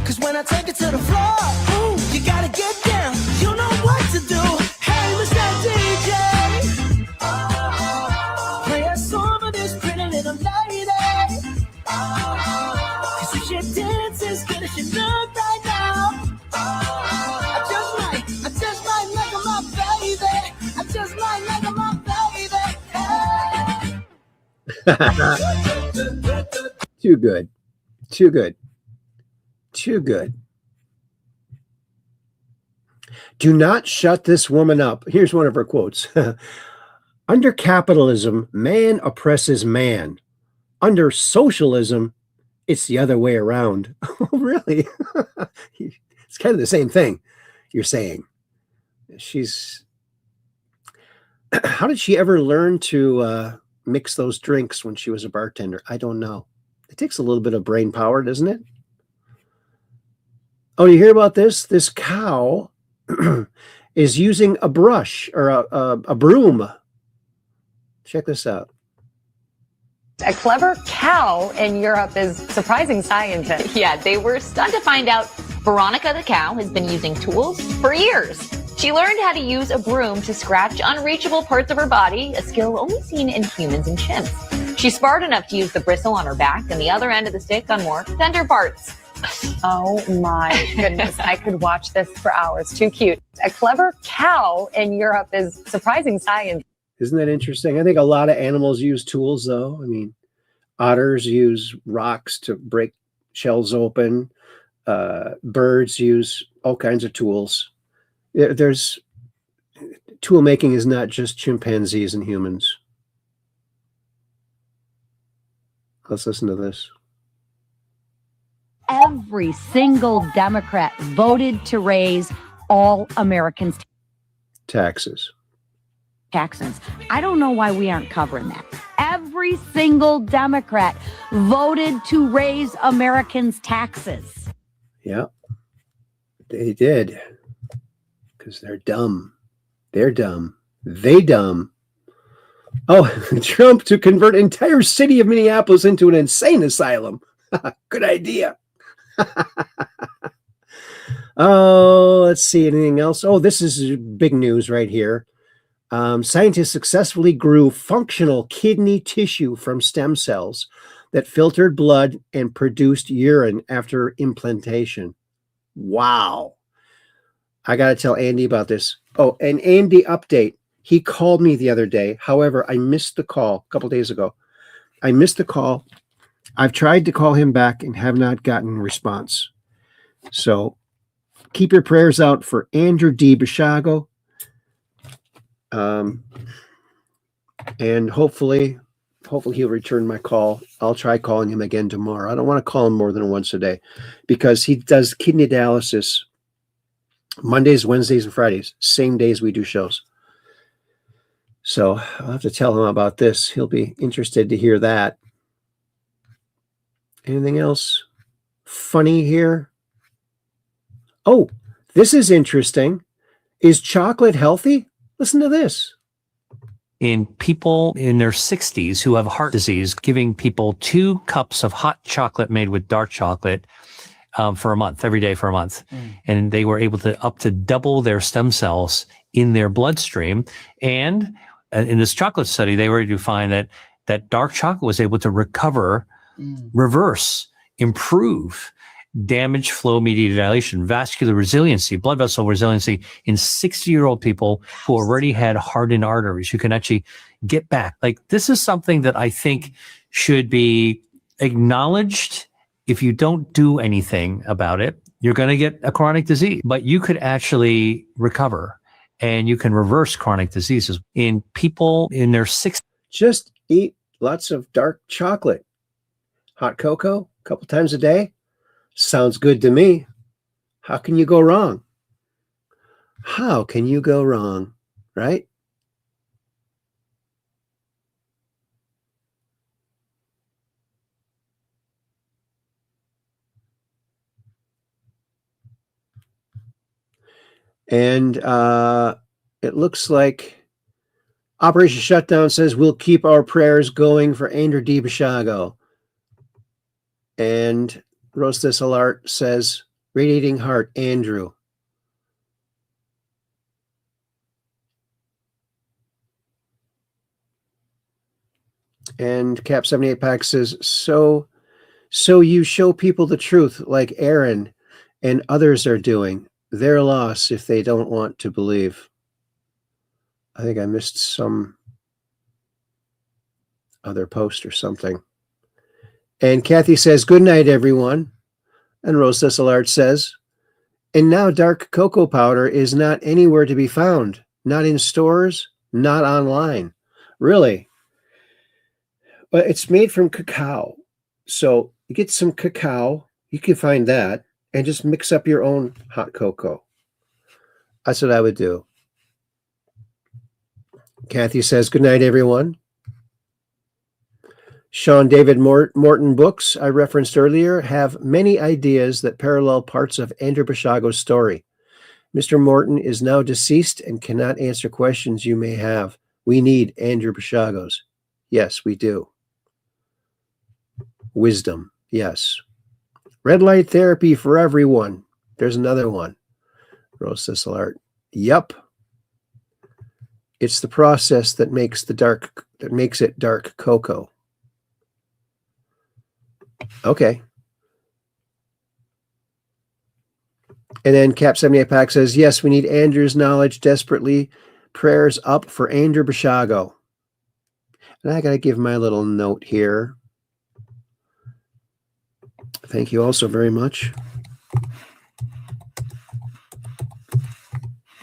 Cause when I take it to the floor, ooh, you gotta get down. You know what to do. Hey, Mr. DJ. Play a song of this pretty little lady. Cause if she dances, good as she look right now. I just might make her my baby. I just might make her my baby. Hey. Too good. Too good. Too good. Do not shut this woman up. Here's one of her quotes. Under capitalism, man oppresses man. Under socialism, it's the other way around. Oh, really? It's kind of the same thing you're saying. How did she ever learn to mix those drinks when she was a bartender? I don't know. It takes a little bit of brain power, doesn't it? Oh, you hear about this? This cow is using a brush or a broom. Check this out. A clever cow in Europe is surprising scientists. Yeah, they were stunned to find out Veronica the cow has been using tools for years. She learned how to use a broom to scratch unreachable parts of her body, a skill only seen in humans and chimps. She's smart enough to use the bristle on her back and the other end of the stick on more tender parts. Oh my goodness, I could watch this for hours. Too cute. A clever cow in Europe is surprising science. Isn't that interesting? I think a lot of animals use tools, though. I mean, otters use rocks to break shells open. Birds use all kinds of tools. There's tool making is not just chimpanzees and humans. Let's listen to this. Every single Democrat voted to raise all Americans' Taxes. taxes. I don't know why we aren't covering that. Every single Democrat voted to raise Americans' taxes. Yeah, they did. Because they're dumb. They're dumb. They dumb. Oh, Trump to convert entire city of Minneapolis into an insane asylum. Good idea. Oh, let's see. Anything else? Oh, this is big news right here. Scientists successfully grew functional kidney tissue from stem cells that filtered blood and produced urine after implantation. Wow. I got to tell Andy about this. Oh, and Andy update. He called me the other day. However, I missed the call a couple days ago. I missed the call. I've tried to call him back and have not gotten a response. So keep your prayers out for Andrew D. Bishago. And hopefully he'll return my call. I'll try calling him again tomorrow. I don't want to call him more than once a day because he does kidney dialysis Mondays, Wednesdays, and Fridays, same days we do shows. So I'll have to tell him about this. He'll be interested to hear that. Anything else funny here? Oh, this is interesting. Is chocolate healthy? Listen to this. In people in their 60s who have heart disease, giving people 2 cups of hot chocolate made with dark chocolate for a month, every day for a month. And they were able to up to double their stem cells in their bloodstream. And in this chocolate study, they were able to find that dark chocolate was able to recover, reverse, improve damage flow mediated dilation, vascular resiliency, blood vessel resiliency in 60-year-old people who already had hardened arteries, who can actually get back. Like, this is something that I think should be acknowledged. If you don't do anything about it, you're going to get a chronic disease, but you could actually recover and you can reverse chronic diseases in people in their 60s. Just eat lots of dark chocolate. Hot cocoa a couple times a day. Sounds good to me. How can you go wrong? How can you go wrong, right? And it looks like Operation Shutdown says we'll keep our prayers going for Andrew D. Bishago. And Rostas Alert says, radiating heart, Andrew. And Cap 78 Pack says, so you show people the truth like Aaron and others are doing. Their loss if they don't want to believe. I think I missed some other post or something. And Kathy says, good night, everyone. And Rose Dessalard says, and now dark cocoa powder is not anywhere to be found. Not in stores, not online. Really? But it's made from cacao. So you get some cacao, you can find that, and just mix up your own hot cocoa. That's what I would do. Kathy says, good night, everyone. Sean David Morton books I referenced earlier have many ideas that parallel parts of Andrew Bishago's story. Mr. Morton is now deceased and cannot answer questions you may have. We need Andrew Bishago's. Yes, we do. wisdom. Yes. Red light therapy for everyone. There's another one. Rose Thistle Art. Yep. It's the process that makes it dark cocoa. Okay. And then Cap 78 Pack says, yes, we need Andrew's knowledge desperately. Prayers up for Andrew Bashago. And I got to give my little note here. Thank you all so very much.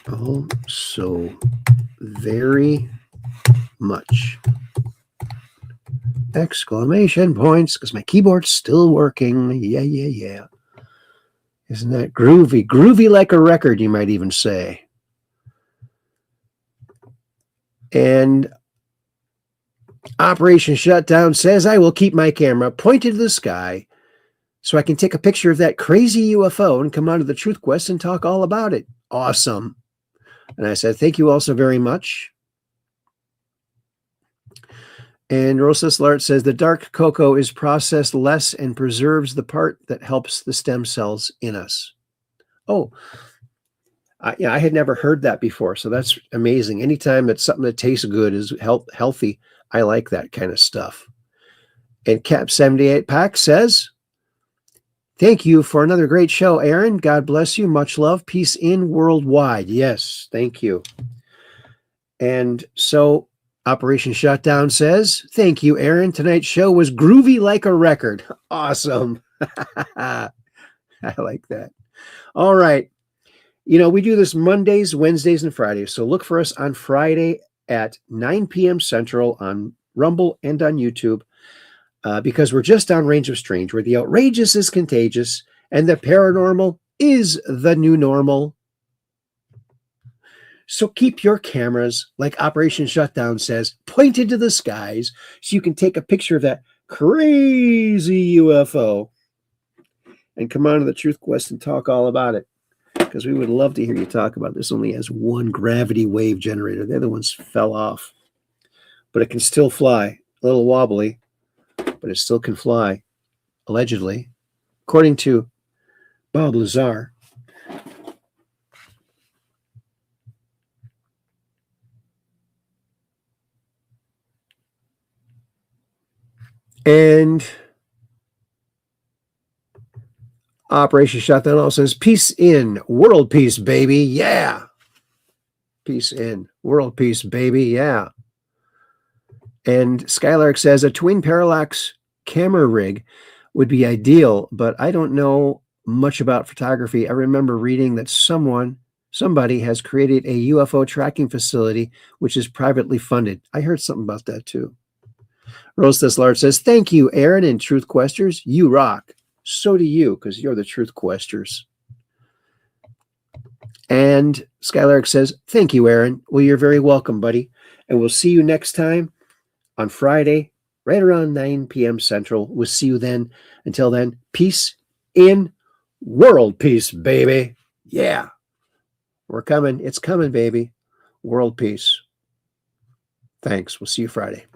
Oh, so very much. Exclamation points, because my keyboard's still working. Yeah, yeah, yeah. Isn't that groovy? Groovy like a record, you might even say. And Operation Shutdown says, I will keep my camera pointed to the sky so I can take a picture of that crazy UFO and come onto the Truth Quest and talk all about it. Awesome. And I said, thank you all so very much. And Rosa Slart says, the dark cocoa is processed less and preserves the part that helps the stem cells in us. Oh, yeah, I had never heard that before. So that's amazing. Anytime that something that tastes good is healthy, I like that kind of stuff. And Cap 78 Pack says, thank you for another great show, Aaron. God bless you. Much love. Peace in worldwide. Yes, thank you. And so Operation Shutdown says, thank you, Aaron. Tonight's show was groovy like a record. Awesome. I like that. All right. You know, we do this Mondays, Wednesdays, and Fridays. So look for us on Friday at 9 p.m. Central on Rumble and on YouTube because we're just downrange of strange, where the outrageous is contagious and the paranormal is the new normal. So keep your cameras, like Operation Shutdown says, pointed to the skies so you can take a picture of that crazy UFO and come on to the Truth Quest and talk all about it, because we would love to hear you talk about it. This only has one gravity wave generator. The other ones fell off, but it can still fly. A little wobbly, but it still can fly, allegedly, according to Bob Lazar. And Operation Shutdown also says, peace in, world peace, baby. Yeah. Peace in, world peace, baby. Yeah. And Skylark says, a twin parallax camera rig would be ideal, but I don't know much about photography. I remember reading that somebody has created a UFO tracking facility, which is privately funded. I heard something about that too. Rose Thistlard says, thank you, Aaron and Truth Questers. You rock. So do you, because you're the Truth Questers. And Skylark says, thank you, Aaron. Well, you're very welcome, buddy. And we'll see you next time on Friday, right around 9 p.m. Central. We'll see you then. Until then, peace in, world peace, baby. Yeah. We're coming. It's coming, baby. World peace. Thanks. We'll see you Friday.